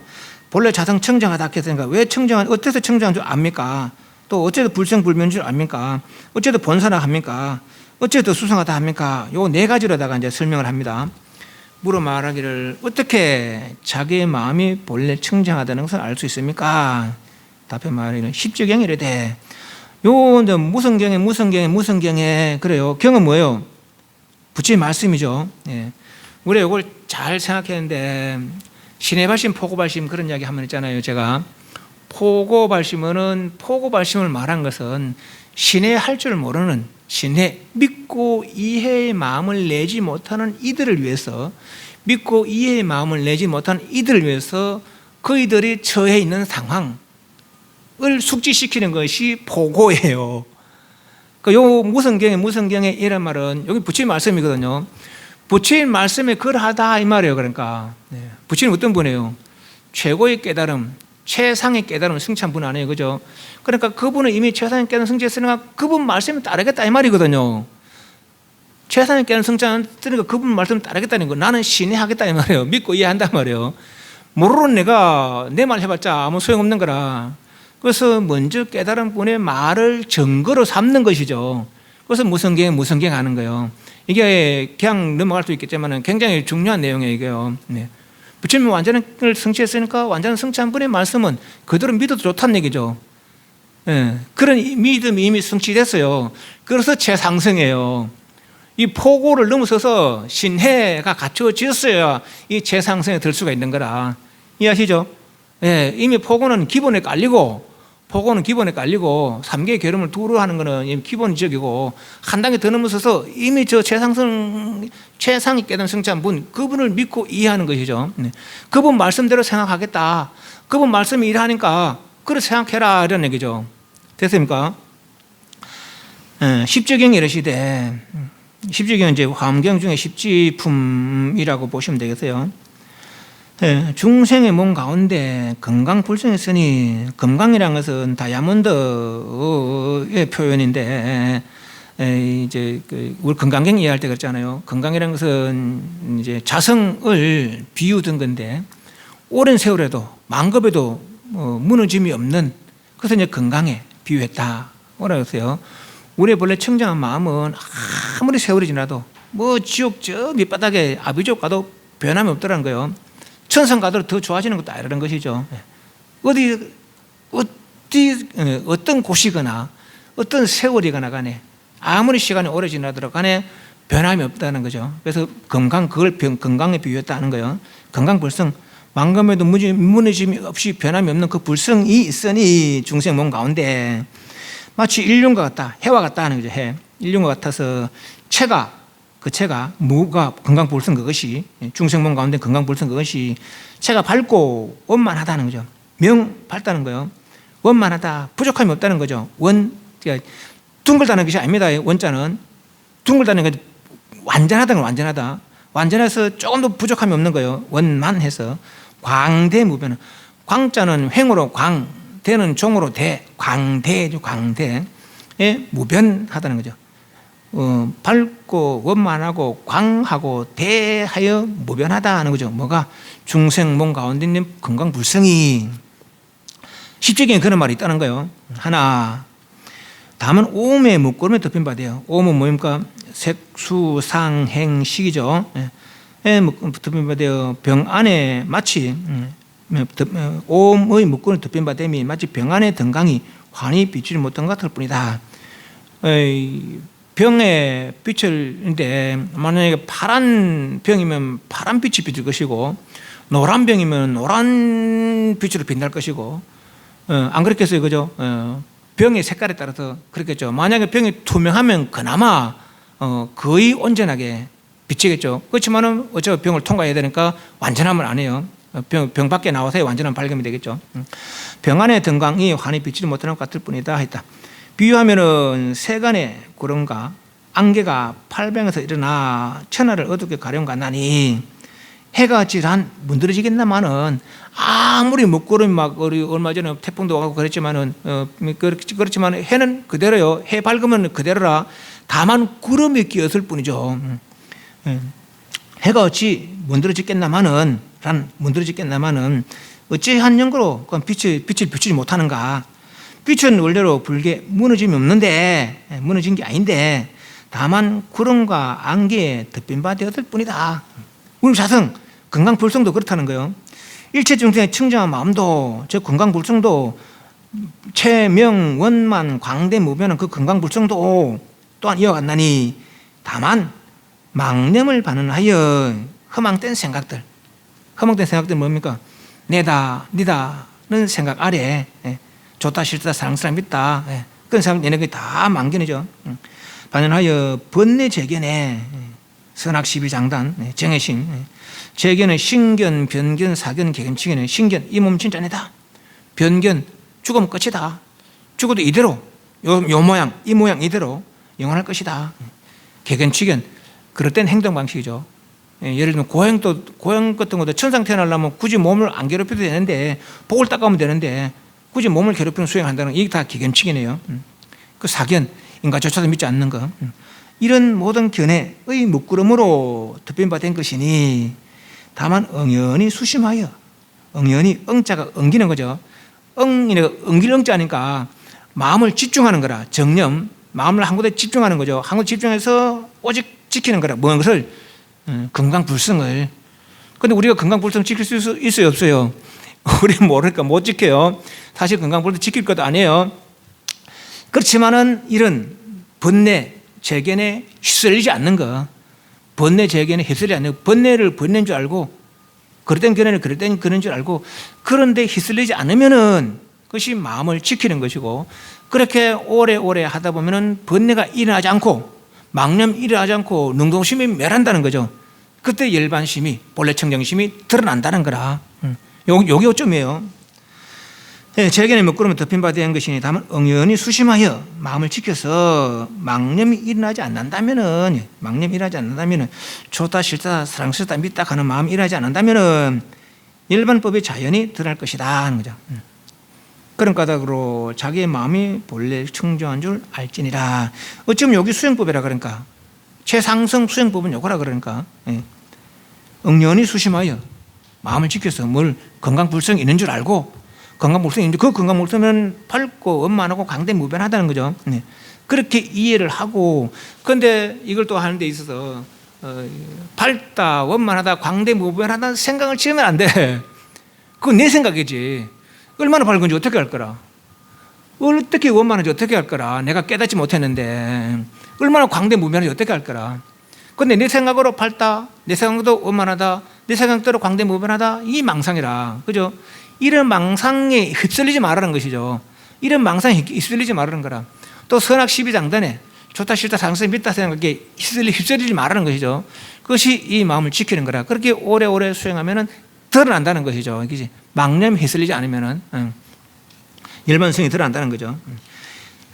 S1: 본래 자성청정하다 했으니까 왜 청정한 어째서 청정한 줄 압니까? 또 어째서 불생불멸인 줄 압니까? 어째서 본사라 합니까? 어째서 수승하다 합니까? 요 네 가지로다가 이제 설명을 합니다. 물어 말하기를 어떻게 자기의 마음이 본래 청정하다는 것을 알 수 있습니까? 답변 말하기는 십지경이래 돼. 요 무슨 경에 그래요. 경은 뭐예요? 부처의 말씀이죠. 예. 우리가 이걸 잘 생각했는데 신의 발심, 포고 발심 그런 이야기 한번 했잖아요. 제가 포고 발심을 말한 것은 신의 할 줄 모르는 신의 믿고 이해의 마음을 내지 못하는 이들을 위해서 믿고 이해의 마음을 내지 못하는 이들을 위해서 그이들이 처해 있는 상황을 숙지시키는 것이 포고예요. 요 무슨 경에 이란 말은 여기 부처의 말씀이거든요. 부처의 말씀에 그러하다 이 말이에요. 그러니까 부처님 어떤 분이에요? 최고의 깨달음, 최상의 깨달음 승찬 분 아니에요, 그죠? 그러니까 그분은 이미 최상의 깨달음 승천했으니까 그분 말씀에 따르겠다 이 말이거든요. 최상의 깨달음 승천했으니까 그분 말씀 따르겠다는 거. 나는 신뢰하겠다 이 말이에요. 믿고 이해한단 말이에요. 모르는 내가 내 말 해봤자 아무 소용없는 거라. 그래서 먼저 깨달은 분의 말을 증거로 삼는 것이죠. 그래서 무슨 경 하는 거예요. 이게 그냥 넘어갈 수 있겠지만 굉장히 중요한 내용이에요, 이게요. 네. 부처님이 완전을 성취했으니까 완전한 성취한 분의 말씀은 그대로 믿어도 좋다는 얘기죠. 네. 그런 믿음이 이미 성취됐어요. 그래서 최상승이에요. 이 포고를 넘어서서 신해가 갖추어졌어야 이 최상승에 들 수가 있는 거라. 이해하시죠? 네. 이미 포고는 기본에 깔리고 삼계의 결음을 두루 하는 것은 기본적이고 한 단계 더 넘어서서 이미 저 최상이 깨달은 성취한 분, 그분을 믿고 이해하는 것이죠. 그분 말씀대로 생각하겠다. 그분 말씀이 일하니까 그렇게 생각해라 이런 얘기죠. 됐습니까? 십지경이 이러시되, 십지경은 이제 화엄경 중에 십지품이라고 보시면 되겠어요. 중생의 몸 가운데 금강불성이 있으니, 금강이라는 것은 다이아몬드의 표현인데, 이제 우리 금강경 이해할 때 그랬잖아요. 금강이라는 것은 이제 자성을 비유든 건데, 오랜 세월에도 만급에도 무너짐이 없는, 그래서 이제 금강에 비유했다. 뭐라고 했어요? 우리의 본래 청정한 마음은 아무리 세월이 지나도 뭐 지옥 저 밑바닥에 아비지옥 가도 변함이 없더라는 거예요. 천상 가도록 더 좋아지는 것도 아니라는 것이죠. 어떤 곳이거나 어떤 세월이거나 간에 아무리 시간이 오래 지나도록 간에 변함이 없다는 거죠. 그래서 그걸 건강에 비유했다는 거예요. 건강불성, 만금에도 무너짐이 없이 변함이 없는 그 불성이 있으니 중생 몸 가운데 마치 일륜과 같다, 해와 같다 하는 거죠. 해. 일륜과 같아서 그 체가 무가 건강불성 그것이 중생 몸 가운데 건강불성 그것이 체가 밝고 원만하다는 거죠. 밝다는 거예요. 원만하다, 부족함이 없다는 거죠. 둥글다는 것이 아닙니다. 원자는 둥글다는 게 완전하다는 건 완전하다. 완전해서 조금도 부족함이 없는 거예요. 원만해서 광대무변. 광자는 횡으로 광, 대는 종으로 대, 광대죠. 광대. 무변하다는 거죠. 밝고 원만하고 광하고 대하여 무변하다 하는 거죠. 뭐가? 중생 몸 가운데 있는 건강불성이. 십지경에 그런 말이 있다는 거예요. 하나, 다만 오음의 묶음에 덮인 바 돼요. 오음은 뭡니까? 색수상행식이죠. 덮인 바 돼요. 병 안에 마치 오음의 묶음을 덮인 바 됨이 마치 병 안에 등강이 환히 비추지 못한 것 같을 뿐이다. 병의 빛을인데 만약에 파란 병이면 파란 빛이 비칠 것이고 노란 병이면 노란 빛으로 빛날 것이고 안 그렇겠어요, 그죠? 병의 색깔에 따라서 그렇겠죠. 만약에 병이 투명하면 그나마 거의 온전하게 비치겠죠. 그렇지만은 어차피 병을 통과해야 되니까 완전함을 안 해요. 병 밖에 나와서야 완전한 발견이 되겠죠. 병 안에 등강이 환히 비치지 못하는 것 같을 뿐이다 했다. 비유하면은 세간의 구름과 안개가 팔병에서 일어나 천하를 어둡게 가려운가나니 해가 질한 문드러지겠나마는 아무리 먹구름이 막 얼마 전에 태풍도 와고 그랬지만은 그렇지만 해는 그대로요. 해 밝으면 그대로라. 다만 구름이 끼었을 뿐이죠. 해가 어찌 문드러지겠나마는 어찌한 연고로 빛을 비추지 못하는가. 빛은 원래로 불게 무너짐이 없는데 무너진 게 아닌데 다만 구름과 안개에 덮인 바 되었을 뿐이다. 우리 자성 건강불성도 그렇다는 거예요. 일체 중생의 청정한 마음도 저 건강불성도
S2: 체명 원만 광대무변은 그 건강불성도 또한 이어간다니 다만 망념을 반응하여 허망된 생각들 뭡니까? 내다 니다는 생각 아래 좋다 싫다 사랑스럽다 믿다 그런 생각 내내 다 망견이죠. 반응하여 번뇌 재견에 선악시비장단 정해심 재견은 신견 변견 사견 개견치견은 신견 이 몸 진짜 아니다. 변견 죽으면 끝이다. 죽어도 이대로 요 모양 이 모양 이대로 영원할 것이다. 개견치견 그럴 땐 행동 방식이죠. 예를 들면 고행 같은 것도 천상 태어나려면 굳이 몸을 안 괴롭혀도 되는데 복을 닦아오면 되는데 굳이 몸을 괴롭히는 수행한다는 이게 다 개견치견이에요. 그 사견 인과조차도 믿지 않는 것 이런 모든 견해의 묶구름으로 덮임받은 것이니 다만 응연히 수심하여 응연히 응자가 엉기는 거죠. 엉길 응자니까 마음을 집중하는 거라 정념 마음을 한 곳에 집중하는 거죠. 한 곳에 집중해서 오직 지키는 거라 뭔 것을 건강불성을 근데 우리가 건강불성 지킬 수 있어요 없어요? 우리 모르니까 못 지켜요. 사실 건강불성 지킬 것도 아니에요. 그렇지만은 이런 번뇌 재견에 휩쓸리지 않는 거 번뇌 재견에 휩쓸리지 않는 거 번뇌를 번뇌인 줄 알고 그럴 땐 견해를 그럴 땐 그런 줄 알고 그런데 휩쓸리지 않으면은 그것이 마음을 지키는 것이고 그렇게 오래오래 하다 보면은 번뇌가 일어나지 않고 망념 일어나지 않고 능동심이 멸한다는 거죠. 그때 열반심이 본래 청정심이 드러난다는 거라. 요게 요점이에요. 재견의 먹구름을 덮임받아야 하는 것이니 다만 응연히 수심하여 마음을 지켜서 망념이 일어나지 않는다면은 좋다 싫다 사랑스럽다 믿다 하는 마음이 일어나지 않는다면은 일반법의 자연이 드러날 것이다 하는 거죠. 그런 까닭으로 자기의 마음이 본래 청정한 줄 알지니라. 어쩌면 여기 수행법이라 그러니까 최상승 수행법은 요거라 그러니까 응연히 수심하여 마음을 지켜서 뭘 건강불성이 있는 줄 알고 건강불성이 있는데 그 건강불성은 밝고 원만하고 강대무변하다는 거죠. 그렇게 이해를 하고 그런데 이걸 또 하는 데 있어서 밝다 원만하다 광대무변하다는 생각을 지으면 안 돼. 그건 내 생각이지. 얼마나 밝은지 어떻게 알 거라. 어떻게 원만한지 어떻게 알 거라. 내가 깨닫지 못했는데 얼마나 광대무변한지 어떻게 알 거라. 그런데 내 생각으로 밝다 내 생각도 원만하다 내 생각대로 광대무변하다 이 망상이라. 그죠? 이런 망상에 휩쓸리지 말라는 것이죠. 이런 망상에 휩쓸리지 말라는 거라. 또 선악시비장단에 좋다 싫다 사랑스럽다 믿다 생각에 휩쓸리지 말라는 것이죠. 그것이 이 마음을 지키는 거라. 그렇게 오래오래 수행하면은 드러난다는 것이죠. 그지? 망념에 휩쓸리지 않으면은 일반성이 드러난다는 거죠.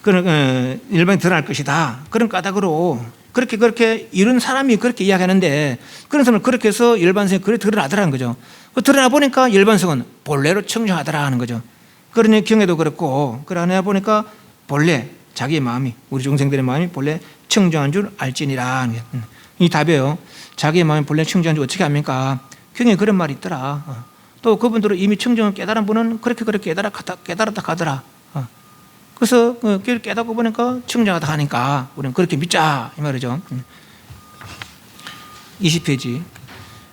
S2: 그런 일반이 드러날 것이다. 그런 까닭으로 그렇게 이런 사람이 그렇게 이야기하는데 그런 사람을 그렇게 해서 일반성이 그래 드러나더라는 거죠. 드러나 보니까 일반성은 본래로 청정하더라 하는 거죠. 그러니 경에도 그렇고 그러나 보니까 본래 자기의 마음이 우리 중생들의 마음이 본래 청정한 줄 알지니라. 이 답이에요. 자기의 마음이 본래 청정한 줄 어떻게 합니까? 경에 그런 말이 있더라. 또 그분들은 이미 청정을 깨달은 분은 그렇게 깨달았다 가더라. 그래서 깨닫고 보니까 청정하다 하니까 우리는 그렇게 믿자 이 말이죠. 20페이지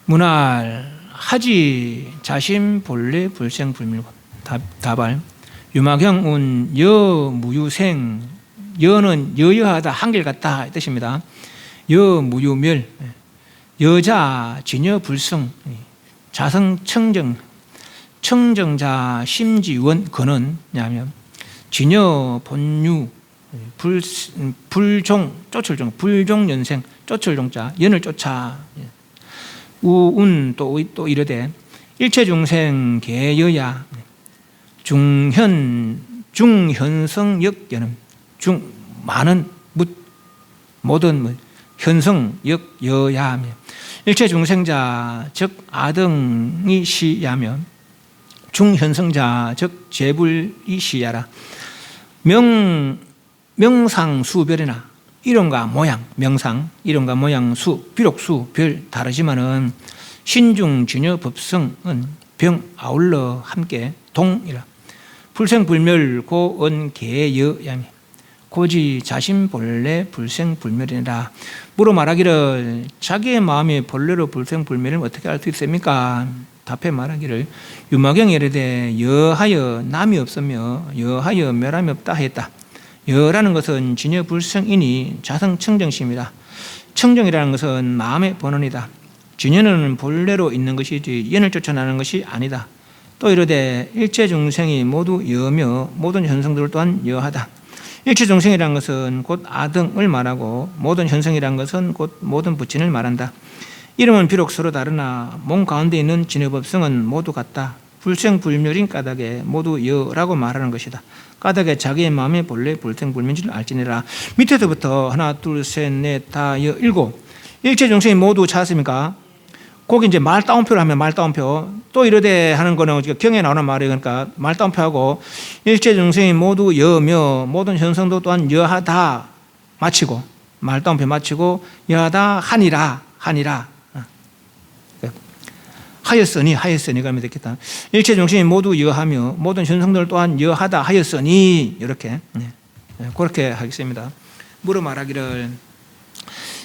S2: 문할 하지 자신 본래 불생불멸 다발 유마경 운 여무유생 여는 여여하다 한결같다 이 뜻입니다. 여무유멸 여자 진여 불성 자성 청정 청정자 심지원 근원 냐면 진여 본유 불종 쫓을종 불종연생 쫓을종자 연을 쫓아 우운 또 이르되 일체중생 개여야 중현성 역연음 중 많은 모든 현성 역여야 일체중생자 즉 아등이 시야면 중현성자 즉 재불이 시야라 명상수별이나 이름과 모양 명상 이름과 모양 수 비록 수 별 다르지만은 신중 진여 법성은 병 아울러 함께 동이라 불생불멸 고언 개여야미 고지 자신 본래 불생불멸이라 물어 말하기를 자기의 마음이 본래로 불생불멸을 어떻게 알 수 있습니까? 답해 말하기를 유마경에 이르되 여하여 남이 없으며 여하여 멸함이 없다 하였다. 여라는 것은 진여 불성이니 자성 청정심이다. 청정이라는 것은 마음의 본원이다. 진여는 본래로 있는 것이지 연을 쫓아나는 것이 아니다. 또 이르되 일체 중생이 모두 여며 모든 현성들 또한 여하다. 일체 중생이라는 것은 곧 아등을 말하고 모든 현성이라는 것은 곧 모든 부친을 말한다. 이름은 비록 서로 다르나 몸 가운데 있는 진여법성은 모두 같다. 불생불멸인 까닭에 모두 여라고 말하는 것이다. 까닭에 자기의 마음의 본래 불생불멸인지를 알지니라. 밑에서부터 하나 둘 셋 넷 다 여 일곱 일체 중생이 모두 찾았습니까? 거기 이제 말 따옴표를 하면 말 따옴표, 또 이르되 하는 거는 경에 나오는 말이에요. 그러니까 말 따옴표하고 일체 중생이 모두 여며 모든 현성도 또한 여하다 마치고 말 따옴표 마치고 여하다 하니라 하였으니 가면 되겠다. 일체 중생이 모두 여하며 모든 현성들 또한 여하다 하였으니 이렇게 그렇게 하겠습니다. 물어 말하기를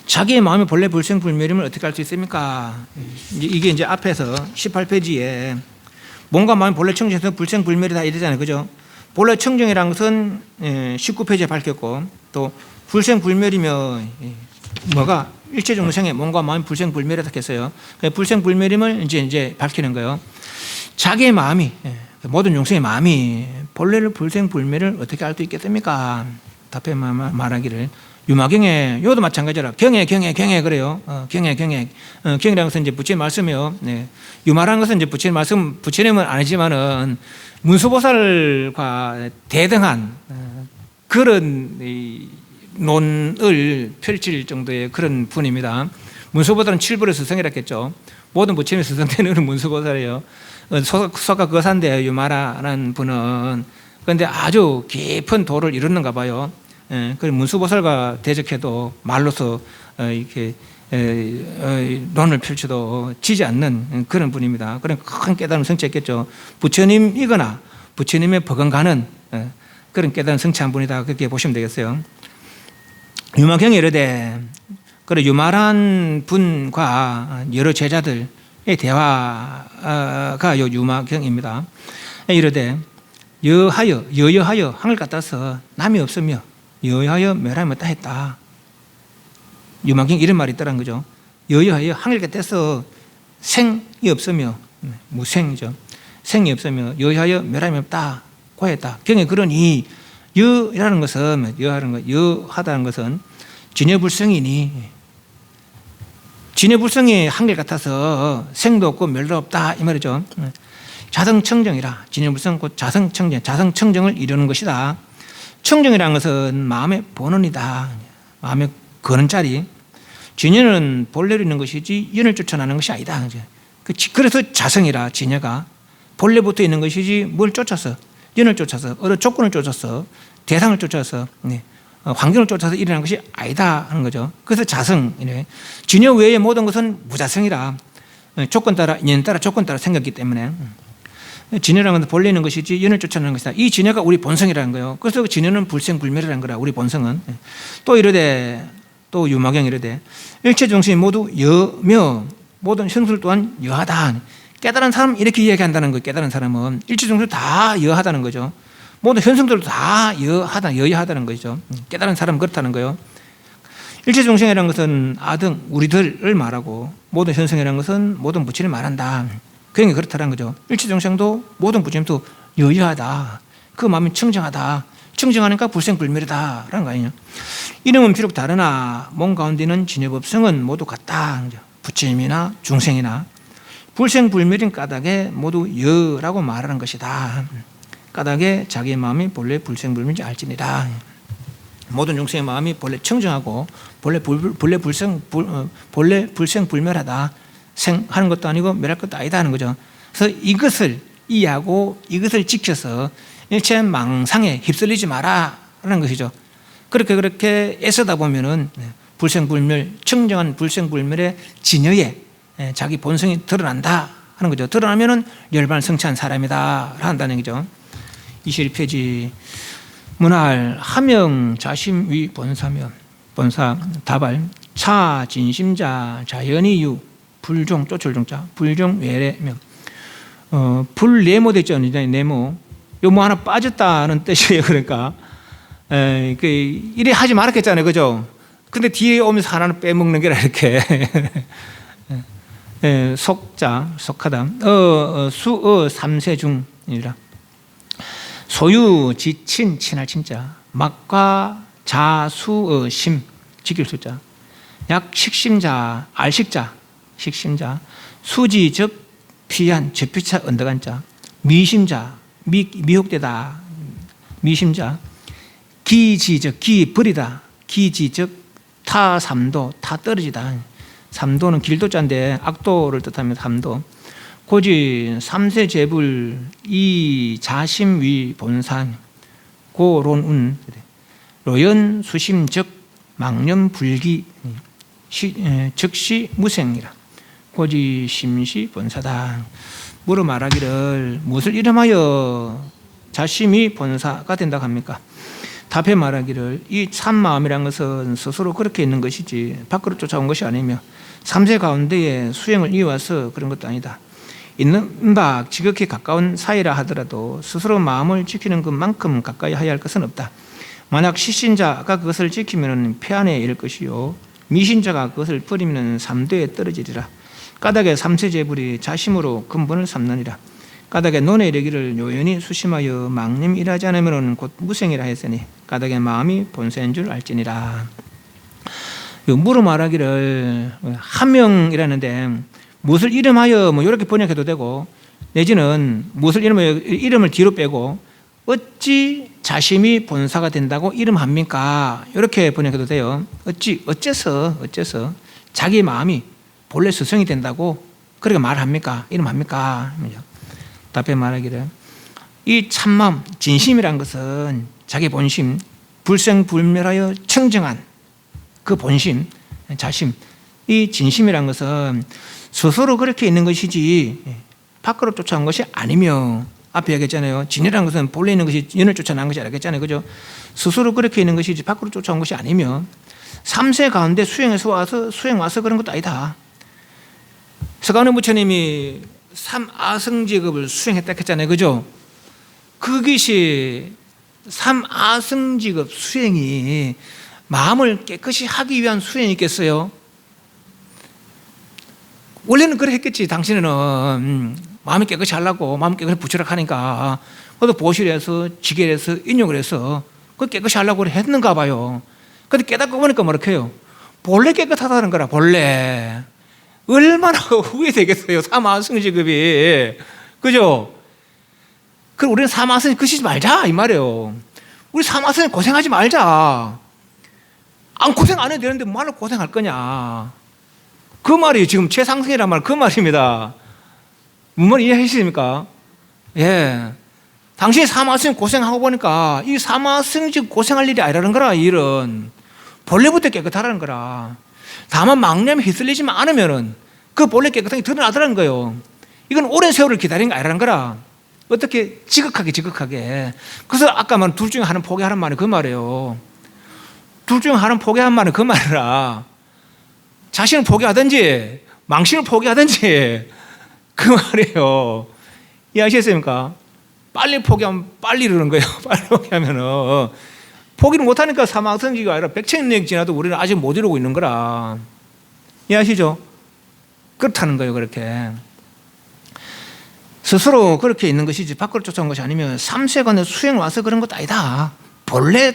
S2: 자기의 마음의 본래 불생불멸임을 어떻게 알 수 있습니까? 이게 이제 앞에서 18페이지에 몸과 마음의 본래 청정에서 불생불멸이다 이러잖아요. 그죠? 본래 청정이라는 것은 19페이지에 밝혔고 또 불생불멸이며 뭐가 일체 중생의 몸과 마음의 불생불멸이다 했어요. 불생불멸임을 이제 밝히는 거예요. 자기의 마음이 모든 중생의 마음이 본래를 불생불멸을 어떻게 알 수 있겠습니까? 답해 말하기를 유마경에 요도 마찬가지라 경에 그래요. 경이라는 것은 이제 부처님 말씀이요. 네. 유마라는 것은 이제 부처님 말씀 부처님은 아니지만은 문수보살과 대등한 그런 논을 펼칠 정도의 그런 분입니다. 문수보살은 칠불의 스승이라 했죠. 모든 부처님의 스승되는 문수보살이에요. 소가 거산데 유마라는 분은 그런데 아주 깊은 도를 이루는가 봐요. 그 문수보살과 대적해도 말로서 이렇게 논을 펼쳐도 지지 않는 그런 분입니다. 그런 큰 깨달음 성취했겠죠. 부처님이거나 부처님의 버금가는 그런 깨달음 성취한 분이다. 그렇게 보시면 되겠어요. 유마경에 이르되 그래 유마란 분과 여러 제자들의 대화가 요 유마경입니다. 이르되 여여하여 하늘 갖다서 남이 없으며 여여하여 멸함이 없다 했다. 유마경 이런 말이 있더란 거죠. 여여하여 하늘 갖다서 생이 없으며 무생이죠. 생이 없으며 여여하여 멸함이 없다 고 했다. 경에 그러니 여하다는 것은 진여불성이니 진여불성이 한결 같아서 생도 없고 멸도 없다 이 말이죠. 자성청정이라. 진여불성 곧 자성청정, 자성청정을 이루는 것이다. 청정이라는 것은 마음의 본원이다. 마음의 근원자리. 진여는 본래로 있는 것이지 연을 쫓아나는 것이 아니다. 그래서 자성이라. 진여가 본래부터 있는 것이지 뭘 쫓아서 연을 쫓아서 어느 조건을 쫓아서 대상을 쫓아서 환경을 쫓아서 일어나는 것이 아니다 하는 거죠. 그래서 자성이네. 진여 외의 모든 것은 무자성이라. 조건 따라 인연 따라 조건 따라 생겼기 때문에 진여라는 것은 본래 있는 것이지 연을 쫓아내는 것이다. 이 진여가 우리 본성이라는 거예요. 그래서 진여는 불생불멸이라는 거라. 우리 본성은. 또 이르되 또 유마경 이르되 일체 중생이 모두 여며 모든 현술 또한 여하다. 깨달은 사람 이렇게 이야기한다는 거예요. 깨달은 사람은 일체 중생 다 여하다는 거죠. 모든 현성들도 다 여여하다는 거죠. 깨달은 사람은 그렇다는 거예요. 일체 중생이라는 것은 아등 우리들을 말하고 모든 현성이라는 것은 모든 부처를 말한다. 그게 그렇다는 거죠. 일체 중생도 모든 부처님도 여여하다. 그 마음이 청정하다. 청정하니까 불생불멸이다라는 거 아니냐. 이름은 비록 다르나 몸 가운데는 진여법성은 모두 같다. 부처님이나 중생이나 불생불멸인 까닭에 모두 여라고 말하는 것이다. 까닭에 자기의 마음이 본래 불생불멸인지 알지니라. 모든 중생의 마음이 본래 청정하고 본래 불생불멸하다. 생하는 것도 아니고 멸할 것도 아니다 하는 거죠. 그래서 이것을 이해하고 이것을 지켜서 일체 망상에 휩쓸리지 마라라는 것이죠. 그렇게 애쓰다 보면은 불생불멸, 청정한 불생불멸의 진여에 자기 본성이 드러난다 하는 거죠. 드러나면은 열반 성취한 사람이다 한다는 얘기죠. 21페이지 문할 하명 자심위 본사면 본사 다발 차 진심자 자연이유 불종 쫓을종자 불종 외래명 불네모 됐죠. 네모. 요 뭐 하나 빠졌다는 뜻이에요. 그러니까. 이래 하지 말았겠잖아요. 그죠? 근데 뒤에 오면서 하나는 빼먹는 게라 이렇게. 속자, 속하다. 수어 삼세중이라. 소유, 지친, 친할 친자. 막과 자, 수어 심, 지킬 수자. 약 식심자, 알식자, 식심자. 수지, 적, 피한, 적피차, 언덕한 자. 미심자, 미혹되다, 미심자. 기지적, 기 버리다, 기지적, 타 삼도, 타 떨어지다. 삼도는 길도자인데 악도를 뜻하면 삼도. 고지 삼세재불 이 자심위 본산 고론운 로연 수심적 망념 불기 즉시 무생이라. 고지 심시 본사다. 물어 말하기를 무엇을 이름하여 자심이 본사가 된다고 합니까? 답해 말하기를 이 참마음이란 것은 스스로 그렇게 있는 것이지 밖으로 쫓아온 것이 아니며 삼세 가운데에 수행을 이어와서 그런 것도 아니다. 있는 바 지극히 가까운 사이라 하더라도 스스로 마음을 지키는 것만큼 가까이 하여야 할 것은 없다. 만약 시신자가 그것을 지키면 폐안에 이를 것이요 미신자가 그것을 버리면 삼도에 떨어지리라. 까닭에 삼세재불이 자심으로 근본을 삼느니라. 까닭에 논에 이르기를 요연히 수심하여 망님 일하지 않으면 곧 무생이라 했으니 까닭에 마음이 본세인 줄 알지니라. 물어 말하기를 하명이라는데 무엇을 이름하여 뭐 이렇게 번역해도 되고 내지는 무엇을 이름하여 이름을 뒤로 빼고 어찌 자심이 본사가 된다고 이름합니까? 이렇게 번역해도 돼요. 어째서 자기 마음이 본래 스승이 된다고 그렇게 말합니까? 이름합니까? 답해 말하기를 이 참마음 진심이란 것은 자기 본심 불생불멸하여 청정한 그 본심 자심 이 진심이란 것은 스스로 그렇게 있는 것이지 밖으로 쫓아온 것이 아니며 앞에 얘기했잖아요. 진이라는 것은 본래 있는 것이 연을 쫓아난 것이 아니겠잖아요. 그죠? 스스로 그렇게 있는 것이지 밖으로 쫓아온 것이 아니며 삼세 가운데 수행 와서 그런 것도 아니다. 서가모니 부처님이 삼아승직업을 수행했다 했잖아요. 그죠? 그것이 삼아승직업 수행이 마음을 깨끗이 하기 위한 수행이 있겠어요? 원래는 그래 했겠지. 당신은 마음이 깨끗이 하려고 마음 깨끗이 부처락하니까 그것도 보실해서 지결해서 인용을 해서 그 깨끗이 하려고 했는가 봐요. 근데 깨닫고 보니까 뭐라해요? 본래 깨끗하다는 거라. 본래 얼마나 후회되겠어요. 삼아승직업이. 그죠? 그럼 우리는 삼아승 그시지 말자 이 말이에요. 우리 삼아승 고생하지 말자. 고생 안 해도 되는데 뭐하러 고생할 거냐. 그 말이 지금 최상승이란 말 그 말입니다. 무슨 이해하시십니까? 예. 당신이 삼아승 고생하고 보니까 이 삼아승직 고생할 일이 아니라는 거라. 이 일은 본래부터 깨끗하라는 거라. 다만 망념에 휩쓸리지만 않으면은 그 본래 깨끗하게 드러나더라는 거예요. 이건 오랜 세월을 기다린 게 아니라는 거라. 어떻게 지극하게. 그래서 아까 말한 둘 중에 하나는 포기하는 말이 그 말이에요. 둘 중에 하나는 포기하는 말은 그 말이라. 자신을 포기하든지 망신을 포기하든지 그 말이에요. 이해하시겠습니까? 빨리 포기하면 빨리 이러는 거예요. 빨리 포기하면은 포기를 못하니까 사망성지가 아니라 백천년 지나도 우리는 아직 못 이루고 있는 거라. 이해하시죠? 그렇다는 거예요. 그렇게 스스로 그렇게 있는 것이지 밖으로 쫓아온 것이 아니면 삼세간에 수행 와서 그런 것도 아니다. 본래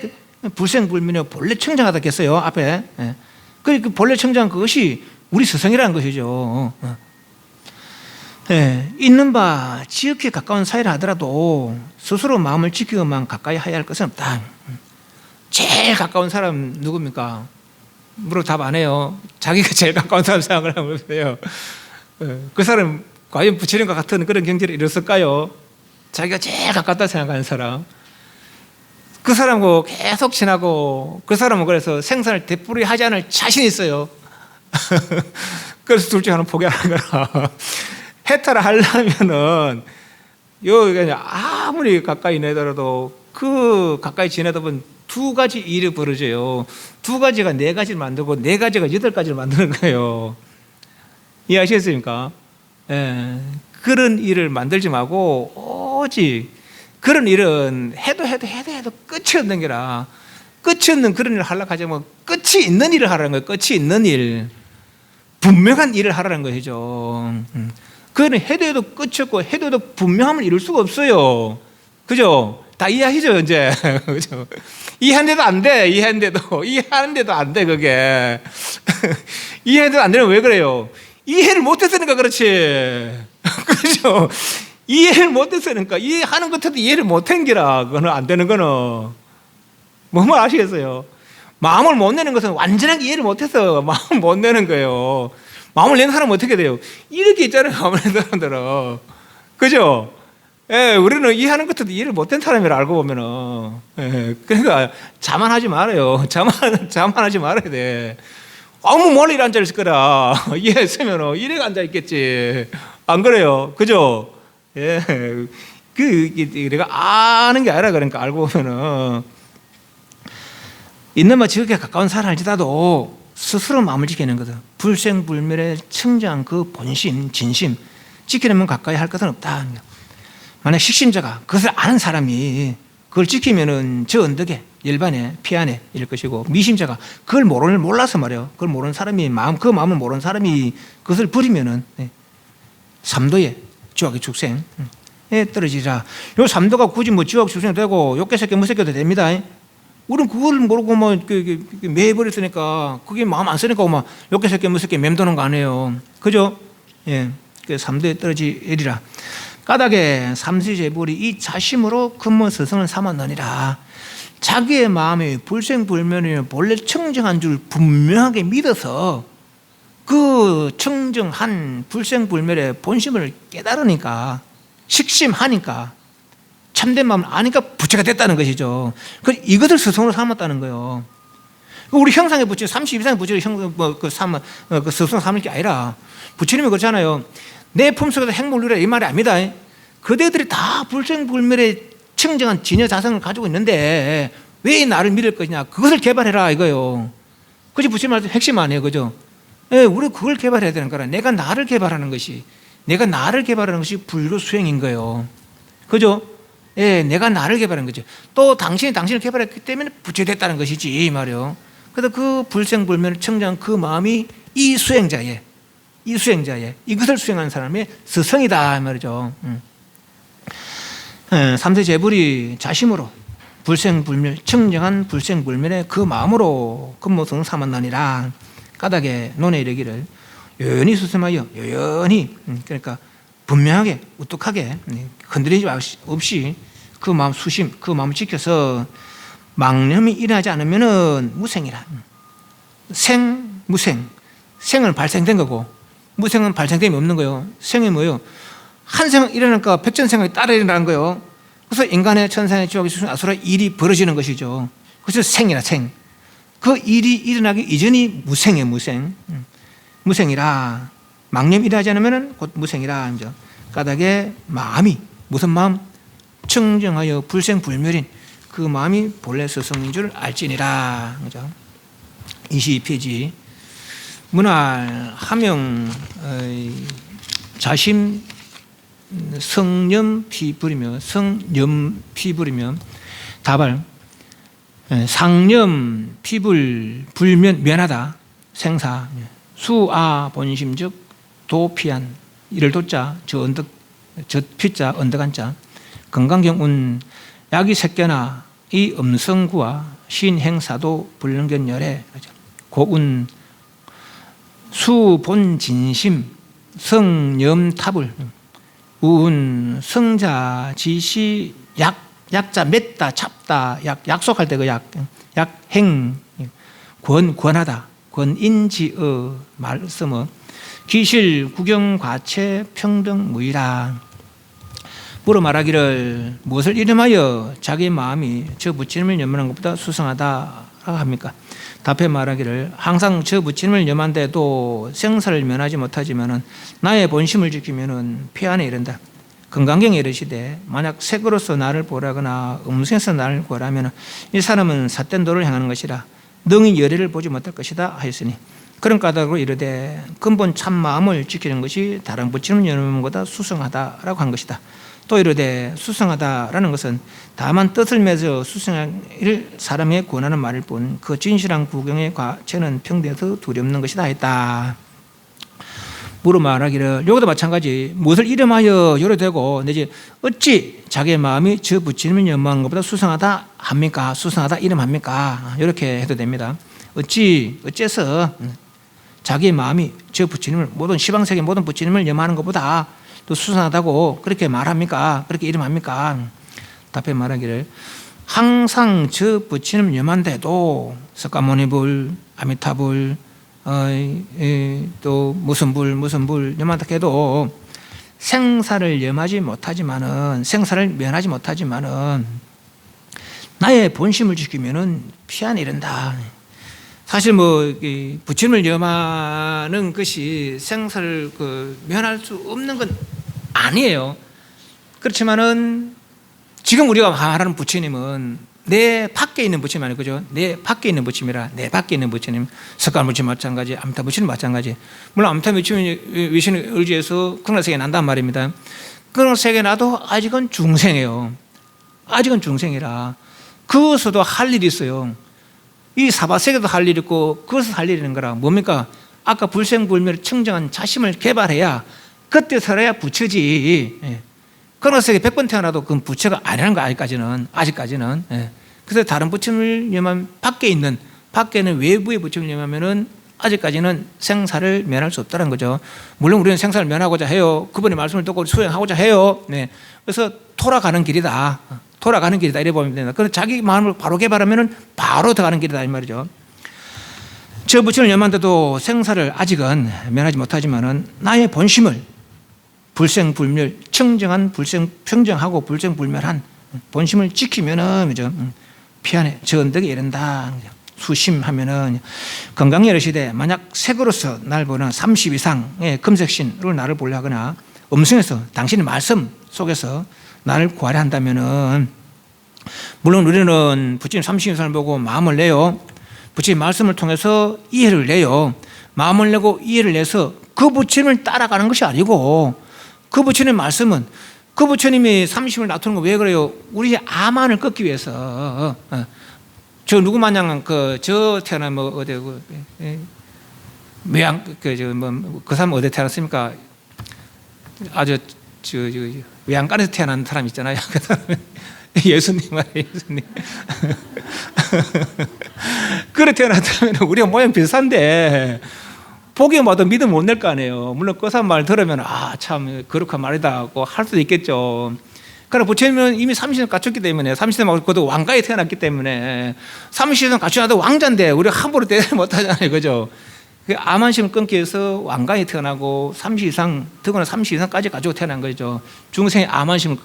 S2: 불생불멸이 본래 청정하다 했어요. 앞에. 그 본래 청정한 그것이 우리 스승이라는 것이죠. 있는 바 지극히 가까운 사이라 하더라도 스스로 마음을 지키고만 가까이 하여야 할 것은 없다. 제일 가까운 사람 누굽니까? 물어 답 안 해요. 자기가 제일 가까운 사람 생각을 하면 보세요. 그 사람 과연 부처님과 같은 그런 경지를 이뤘을까요? 자기가 제일 가깝다 생각하는 사람. 그 사람하고 계속 지나고 그 사람은 그래서 생산을 되풀이 하지 않을 자신이 있어요. 그래서 둘 중에 하나는 포기하는 거라. 해탈을 하려면은 여기 아무리 가까이 내더라도 그 가까이 지내다 보면 두 가지 일이 벌어져요. 두 가지가 네 가지를 만들고 네 가지가 여덟 가지를 만드는 거예요. 이해하시겠습니까? 그런 일을 만들지 말고 오직 그런 일은 해도 끝이 없는 게라. 끝이 없는 그런 일을 하려고 하자면 끝이 있는 일을 하라는 거예요. 끝이 있는 일, 분명한 일을 하라는 것이죠. 그거는 해도 끝이 없고 해도 분명함을 이룰 수가 없어요. 그죠? 다 이해하시죠 이제. 그죠? 이해하는데도 안 돼. 이해하는데도 안 돼. 그게 이해도 안 되면 왜 그래요? 이해를 못했으니까 그렇지. 그죠? 이해를 못했으니까. 이해하는 것도 이해를 못한 기라. 그거는 안 되는 거는. 뭐만 아시겠어요? 마음을 못 내는 것은 완전하게 이해를 못해서 마음을 못 내는 거예요. 마음을 내는 사람은 어떻게 돼요? 이렇게 있잖아요. 마음을 내는 사람들은. 그죠? 예, 우리는 이해하는 것도 이해를 못한 사람이라 알고 보면은. 예, 그러니까 자만하지 말아요. 자만하지 말아야 돼. 아무 몰래 이래 앉아있을 거라. 이해했으면 이래 앉아있겠지. 안 그래요? 그죠? 예. 내가 아는 게 아니라 그러니까 알고 보면은. 있는 바 지극히 가까운 사람일지라도 스스로 마음을 지키는 것은 불생불멸의 청정한 그 본심, 진심 지키려면 가까이 할 것은 없다. 만약 식신자가 그것을 아는 사람이 그걸 지키면은 저 언덕에 열반에 피안에 이럴 것이고, 미심자가 그걸 몰라서 말이에요. 그걸 모르는 사람이 그 마음을 모르는 사람이 그것을 버리면은 삼도에 지옥의 축생에 떨어지라. 요 삼도가 굳이 뭐 지옥 축생 되고 욕개새끼 무새끼도 됩니다. 우리는 그걸 모르고 매해버렸으니까 그게 마음 안 쓰니까 막 욕개새끼 무새끼 맴도는 거 아니에요. 그죠? 예, 그 삼도에 떨어지리라. 까닭에 삼시제불이 이 자심으로 근무스승을 삼았느니라. 자기의 마음에 불생불멸이 본래 청정한 줄 분명하게 믿어서 그 청정한 불생불멸의 본심을 깨달으니까, 식심하니까, 참된 마음을 아니까 부처가 됐다는 것이죠. 이것을 스승으로 삼았다는 거예요. 우리 형상의 부처, 32상의 부처를 스승으로 삼을 게 아니라, 부처님이 그렇잖아요. 내 품속에서 행복을 누리라 이 말이 아닙니다. 그대들이 다 불생불멸의 청정한 진여 자성을 가지고 있는데 왜 나를 믿을 것이냐, 그것을 개발해라 이거요. 그지? 부처님 말씀 핵심 아니에요. 그죠? 예, 우리 그걸 개발해야 되는 거라. 내가 나를 개발하는 것이 불교 수행인 거예요. 그죠? 예, 내가 나를 개발한 거죠. 또 당신이 당신을 개발했기 때문에 부처됐다는 것이지 이 말이요. 그래서 그 불생불멸을 청정한 그 마음이 이 수행자의 이것을 수행하는 사람의 스승이다 이 말이죠. 삼세 제불이 자심으로 불생불멸 청정한 불생불멸의 그 마음으로 근무승 삼았나니라. 까닭에 논에 이르기를 여연히 수sem하여 여연히, 그러니까 분명하게 우뚝하게 흔들리지 없이 그 마음 수심, 그 마음을 지켜서 망념이 일어나지 않으면은 무생이라. 무생. 생은 발생된 거고 무생은 발생됨이 없는 거예요. 생이 뭐예요? 한 생은 일어나니까 백전생각이 따라 일어나는 거예요. 그래서 인간의 천상의 지옥의 수순 아수라 일이 벌어지는 것이죠. 그래서 생이라 생. 그 일이 일어나기 이전이 무생이에요. 무생이라. 망념이 일어나지 않으면 곧 무생이라. 까닭에 마음이 무슨 마음? 청정하여 불생불멸인 그 마음이 본래 스승인 줄 알지니라. 22페이지. 문할 하명 자심 성념 피부리며 다발 상념 피불 불면 면하다 생사 수아 본심즉 도피한 이를 도자 저 언덕 저 피자 언덕한자 건강경운 약이 새겨나 이 음성구와 신행사도 불능견열에 고운 수본진심 성념탑을 우운 성자지시 약자 맺다 찹다 약속할 때 그 약행 권하다 권인지의 말씀은 기실 구경과체 평등무이라. 물어 말하기를 무엇을 이름하여 자기 마음이 저 부처님을 염하는 것보다 수성하다 합니까? 답해 말하기를 항상 저 부처님을 염한데도 생사를 면하지 못하지만은 나의 본심을 지키면은 피안에 이른다. 건강경에 이르시되 만약 색으로서 나를 보라거나 음성에서 나를 구하라면 이 사람은 삿된 도를 향하는 것이라 능히 열애를 보지 못할 것이다 하였으니 그런 까닭으로 이르되 근본 참 마음을 지키는 것이 다른 부침을 여는 것보다 수성하다라고 한 것이다. 또 이르되 수성하다라는 것은 다만 뜻을 맺어 수성할 사람에 권하는 말일 뿐 그 진실한 구경의 과체는 평대에서 두렵는 것이다 했다. 무로 말하기를 여기도 마찬가지 무엇을 이름하여 요래되고 내지 어찌 자기의 마음이 저 부처님을 연망하는 것보다 수성하다 합니까? 수성하다 이름합니까? 이렇게 해도 됩니다. 어째서 자기의 마음이 저 부처님을 모든 시방세계 모든 부처님을 염하는 것보다 또 수상하다고 그렇게 말합니까? 그렇게 이름합니까? 답해 말하기를 항상 저 부처님을 염한데도 석가모니불, 아미타불, 또 무슨 불 염한다 해도 생사를 염하지 못하지만은 생사를 면하지 못하지만은 나의 본심을 지키면은 피안이 이른다. 사실 부처님을 염하는 것이 생사를 면할 수 없는 건 아니에요. 그렇지만은 지금 우리가 말하는 부처님은 내 밖에 있는 부처님 아니고 그죠? 내 밖에 있는 부처님이라 내 밖에 있는 부처님 석가 부처님 마찬가지, 아미타 부처님 마찬가지. 물론 아미타 부처님 위신을 의지해서 극락세계에 난단 말입니다. 극락세계에 나도 아직은 중생이에요. 아직은 중생이라 그것도 할 일이 있어요. 이 사바세계도 할 일이 있고 그것을 할 일이 있는 거라. 뭡니까? 아까 불생불멸 청정한 자심을 개발해야 그때 살아야 부처지. 극락세계 100번 태어나도 그건 부처가 아니라는 거 아직까지는. 그래서 다른 부처님을 염하면 밖에는 외부의 부처님을 염하면은 아직까지는 생사를 면할 수 없다는 거죠. 물론 우리는 생사를 면하고자 해요. 그분의 말씀을 듣고 수행하고자 해요. 그래서 돌아가는 길이다. 이래 보면 된다. 그래서 자기 마음을 바로 개발하면은 바로 들어가는 길이다 이 말이죠. 저 부처님을 염한데도 생사를 아직은 면하지 못하지만은 나의 본심을 불생불멸 청정한 평정하고 불생불멸한 본심을 지키면은 그죠? 피안에 저 언덕에 이른다. 수심하면은 건강에 이르시되 만약 색으로서 날 보는 30 이상의 금색신으로 나를 보려 하거나 음성에서 당신의 말씀 속에서 나를 구하려 한다면은 물론 우리는 부처님 30 이상을 보고 마음을 내요. 부처님 말씀을 통해서 이해를 내요. 마음을 내고 이해를 내서 그 부처님을 따라가는 것이 아니고 그 부처님 말씀은 그 부처님이 30을 놔두는 거 왜 그래요? 우리 아만을 끊기 위해서. 저 누구 마냥 저 태어나 어디 외양 그 사람 어디 태어났습니까? 아주 외양간에서 태어난 사람 있잖아요. 그 사람 예수님 말이에요. 예수님. 그래 태어났다면 우리가 모양 비슷한데 보기만 봐도 믿음 못 낼 거 아니에요. 물론 그 사람 말 들으면 참 거룩한 말이다 하고 할 수도 있겠죠. 그러나 부처님은 이미 30년 갖췄기 때문에 30년 그것도 왕가에 태어났기 때문에 30년 갖춰놔도 왕자인데 우리가 함부로 대답 못하잖아요. 그죠? 암한심을 끊기 위해서 왕가에 태어나고 30 이상 더구나 30 이상까지 가지고 태어난 거죠. 중생의 암한심을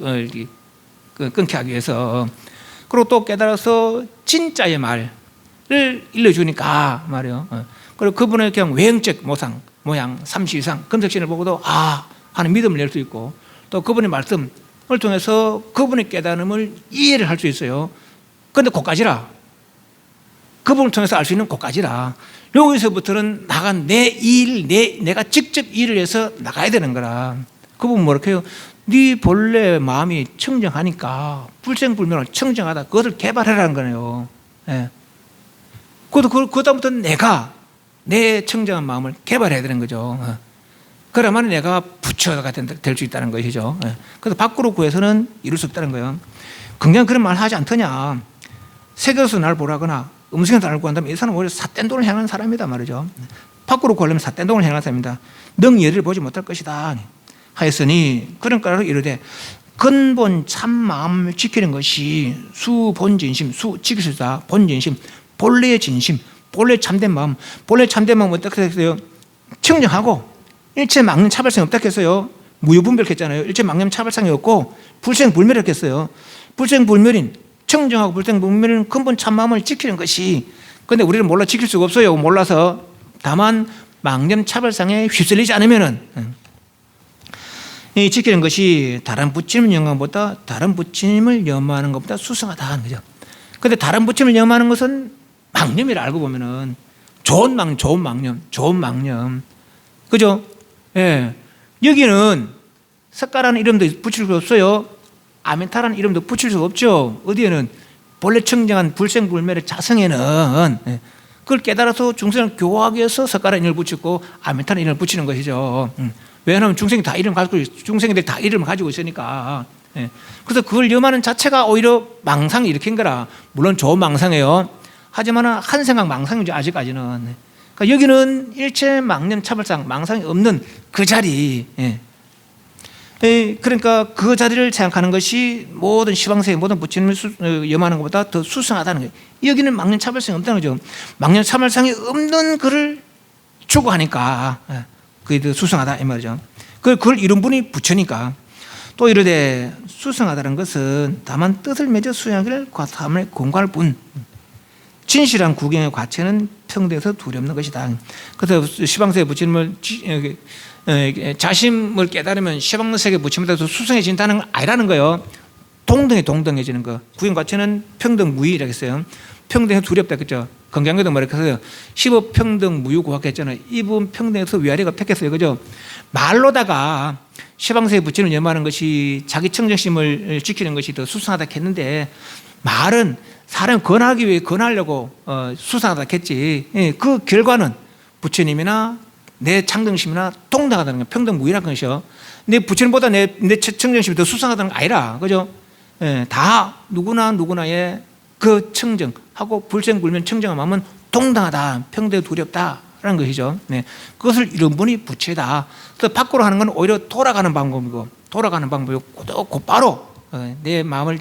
S2: 끊게 하기 위해서. 그리고 또 깨달아서 진짜의 말을 일러주니까 말이에요. 그리고 그분의 그냥 외형적 모양 30 이상 금색신을 보고도 하는 믿음을 낼 수 있고 또 그분의 말씀을 통해서 그분의 깨달음을 이해를 할 수 있어요. 그런데 그까지라. 그분을 통해서 알 수 있는 그까지라. 여기서부터는 나간 내가 직접 일을 해서 나가야 되는 거라. 그분 뭐라고 해요? 네 본래 마음이 청정하니까 불생불멸을 청정하다. 그것을 개발하라는 거네요. 그다음부터는 내가 내 청정한 마음을 개발해야 되는 거죠. 그러면 내가 부처가 될 수 있다는 것이죠. 그래서 밖으로 구해서는 이룰 수 없다는 거예요. 그냥 그런 말 하지 않더냐. 세계에서 날 보라거나 음성에서 날 구한다면 이 사람은 오히려 삿된동을 향하는 사람이다 말이죠. 밖으로 구하려면 삿된동을 향하는 사람이다. 능 예를 보지 못할 것이다 하였으니 그러니까 이르되 근본 참 마음을 지키는 것이 수본진심 지킬 수 있다. 본진심 본래의 진심 본래 참된 마음 어떻게 했어요? 청정하고 일체 막는 차별성이 없다 했어요. 무유분별했잖아요. 일체 막는 차별성이 없고 불생불멸했겠어요. 불생불멸인 청정하고 불생불멸인 근본 참마음을 지키는 것이 그런데 우리는 몰라 지킬 수가 없어요. 몰라서 다만 망념 차별상에 휩쓸리지 않으면은 이 지키는 것이 다른 부처님을 염하는 다른 부처님을 염하는 것보다 수승하다 하는 거죠. 그런데 다른 부처님을 염하는 것은 망념이라 알고 보면은 좋은 망념. 그죠? 예. 여기는 석가라는 이름도 붙일 수 없어요. 아멘타라는 이름도 붙일 수 없죠. 어디에는 본래 청정한 불생불멸의 자성에는 그걸 깨달아서 중생을 교화하기 위해서 석가라는 이름을 붙였고 아멘타라는 이름을 붙이는 것이죠. 왜냐하면 중생이 다 이름 가지고 중생들이 다 이름을 가지고 있으니까. 그래서 그걸 염하는 자체가 오히려 망상을 일으킨 거라. 물론 좋은 망상이에요. 하지만 한 생각 망상이죠, 아직까지는. 그러니까 여기는 일체 망념 차별상 망상이 없는 그 자리. 그러니까 그 자리를 생각하는 것이 모든 시방세의 모든 부처님을 염하는 것보다 더 수승하다는 거예요. 여기는 망념 차별성이 없다는 거죠. 망념 차별성이 없는 그를 추구하니까 그게 더 수승하다 이 말이죠. 그걸 이룬 분이 부처니까. 또 이르되 수승하다는 것은 다만 뜻을 맺어 수행하기를 과탐을 공고할 뿐 진실한 구경의 과체는 평대에서 두렵는 것이다. 그래서 시방세의 부처님을 자심을 깨달으면 시방세계 부처님에서 수승해진다는 건 아니라는 거예요. 동등해지는 거. 구경 과체는 평등무의라고 했어요. 평등해서 두렵다 그랬죠. 건강교도 말했어요. 15 평등 무유고학 했잖아요. 이 부분 평등에서 위아래가 팩했어요. 그죠? 말로다가 시방세의 부처님을 염하는 것이 자기 청정심을 지키는 것이 더 수상하다 했는데 말은 사람 권하기 위해 권하려고 수상하다 했지. 그 결과는 부처님이나 내 창정심이나 동등하다는 거, 평등무의라는 것이요. 내 부처님보다 내 청정심이 더 수상하다는 거 아니라, 그죠? 다 누구나의 그 청정하고 불생불면 청정한 마음은 동등하다, 평등 두렵다라는 것이죠. 그것을 이룬 분이 부처다. 그래서 밖으로 하는 건 오히려 돌아가는 방법이고, 곧바로 내 마음을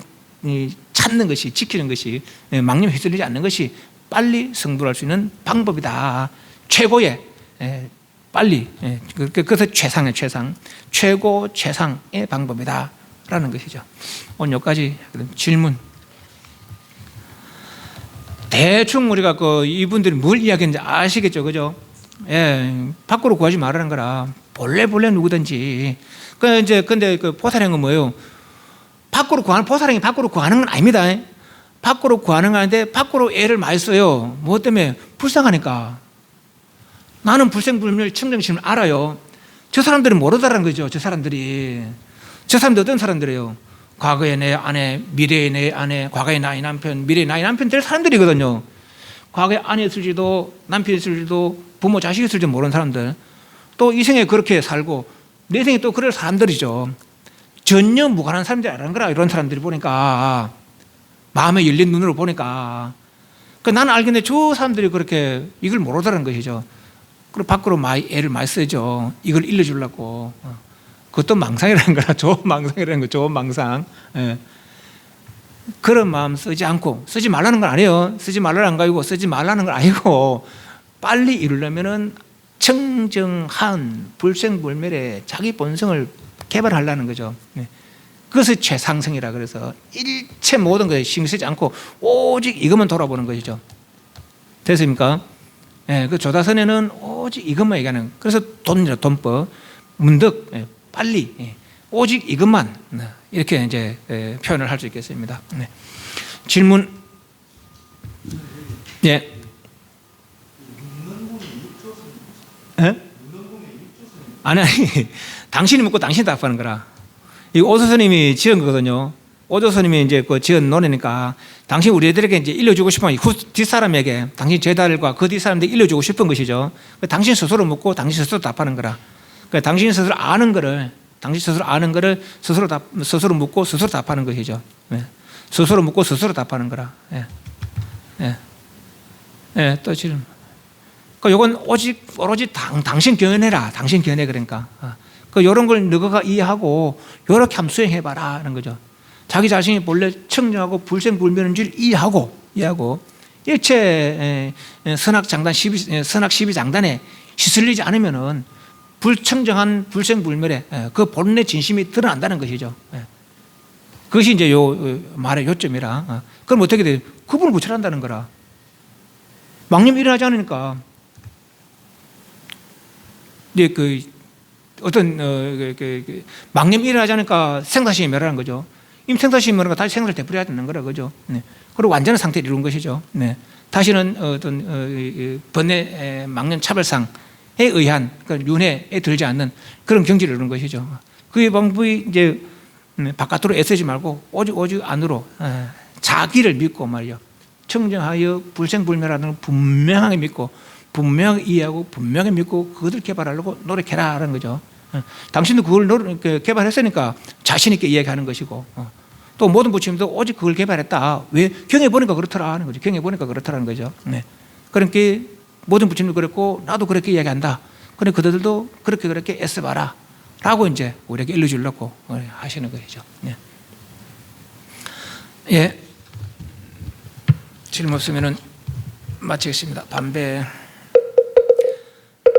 S2: 찾는 것이, 지키는 것이, 망념 휘둘리지 않는 것이 빨리 성불할 수 있는 방법이다. 최고의 빨리, 그래서 최상 최고 최상의 방법이다라는 것이죠. 오늘 여기까지 질문. 대충 우리가 이분들이 뭘 이야기했는지 아시겠죠, 그죠? 밖으로 구하지 말라는 거라. 본래 누구든지. 근데 그 포사령은 뭐예요? 포사령이 밖으로 구하는 건 아닙니다. 밖으로 구하는 건 아닌데 밖으로 애를 많이 써요. 무엇 때문에? 불쌍하니까. 나는 불생불멸 청정심을 알아요. 저 사람들은 모르다라는 거죠. 저 사람들이 어떤 사람들이에요? 과거의 내 아내, 미래의 내 아내, 과거의 나의 남편, 미래의 나의 남편 될 사람들이거든요. 과거에 아내였을지도 남편이었을지도 부모 자식이었을지도 모르는 사람들. 또 이 생에 그렇게 살고 내 생에 또 그럴 사람들이죠. 전혀 무관한 사람들이 아니라는 거라. 이런 사람들이 보니까 마음에 열린 눈으로 보니까 나는 알겠는데 저 사람들이 그렇게 이걸 모르다는 것이죠. 그리고 밖으로 애를 많이 쓰죠. 이걸 일러주려고. 그것도 망상이라는 거라. 좋은 망상이라는 거. 좋은 망상. 그런 마음 쓰지 말라는 건 아니에요. 쓰지 말라는 거 아니고 쓰지 말라는 건 아니고 빨리 이루려면은 청정한 불생불멸의 자기 본성을 개발하려는 거죠. 그것이 최상승이라 그래서 일체 모든 것에 신경 쓰지 않고 오직 이것만 돌아보는 것이죠. 됐습니까? 그 조다선에는 오직 이것만 얘기하는. 그래서 돈법, 문득 빨리 오직 이것만 이렇게 이제 표현을 할 수 있겠습니다. 질문. 예. 아니 당신이 묻고 당신이 답하는 거라. 이 오조스님이 지은 거거든요. 오조스님이 이제 그 지은 논이니까 당신 우리들에게 이제 일러주고 싶은 뒷사람에게 당신 제자들과 그 뒷사람들이 일러주고 싶은 것이죠. 당신 스스로 묻고 당신 스스로 답하는 거라. 그러니까 당신 스스로 아는 거를 스스로 묻고 스스로 답하는 것이죠. 스스로 묻고 스스로 답하는 거라. 또 질문. 요건 오로지 당신 견해라. 당신 견해 그러니까. 요런 걸 너가 이해하고 요렇게 한번 수행해봐라 하는 거죠. 자기 자신이 본래 청정하고 불생불멸인 줄 이해하고 일체 선악 12장단에 휘둘리지 않으면은 불청정한 불생불멸에 그 본래 진심이 드러난다는 것이죠. 그것이 이제 요 말의 요점이라. 그럼 어떻게 돼요? 구분을 구철한다는 거라. 망념이 일어나지 않으니까. 이제 어떤 망념이 일어나지 않으니까 생사심이 멸하는 거죠. 이미 생사심이 멸하니까 다시 생사를 되풀이해야 되는 거라 그죠.
S1: 그리고 완전한 상태를 이룬 것이죠. 네. 다시는 어떤 번뇌 망령 차별상에 의한 그러니까 윤회에 들지 않는 그런 경지를 이룬 것이죠. 그의 방법이 이제 바깥으로 애쓰지 말고 오직 안으로 자기를 믿고 말이요. 청정하여 불생불멸하는 걸 분명하게 믿고 분명하게 이해하고 분명하게 믿고 그것을 개발하려고 노력해라라는 거죠. 당신도 그걸 개발했으니까 자신 있게 이야기하는 것이고 또 모든 부처님도 오직 그걸 개발했다. 왜? 경해 보니까 그렇더라 하는 거죠. 경해 보니까 그렇더라는 거죠. 네. 그러니까 모든 부처님도 그랬고 나도 그렇게 이야기한다. 그래 그들도 그렇게 애써봐라. 라고 이제 우리에게 일러주려고 하시는 것이죠. 네. 예. 질문 없으면은 마치겠습니다. 담배.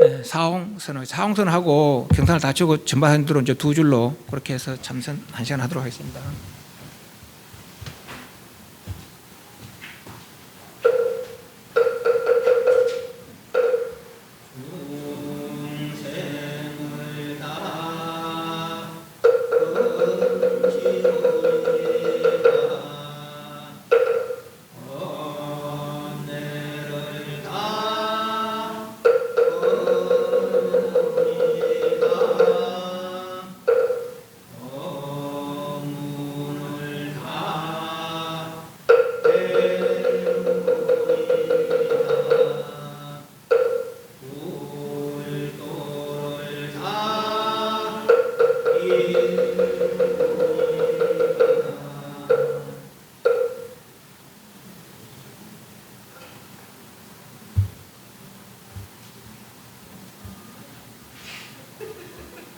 S1: 네, 사홍선하고 경산을 다 치고 전반으로 이제 두 줄로 그렇게 해서 참선 1시간 하도록 하겠습니다.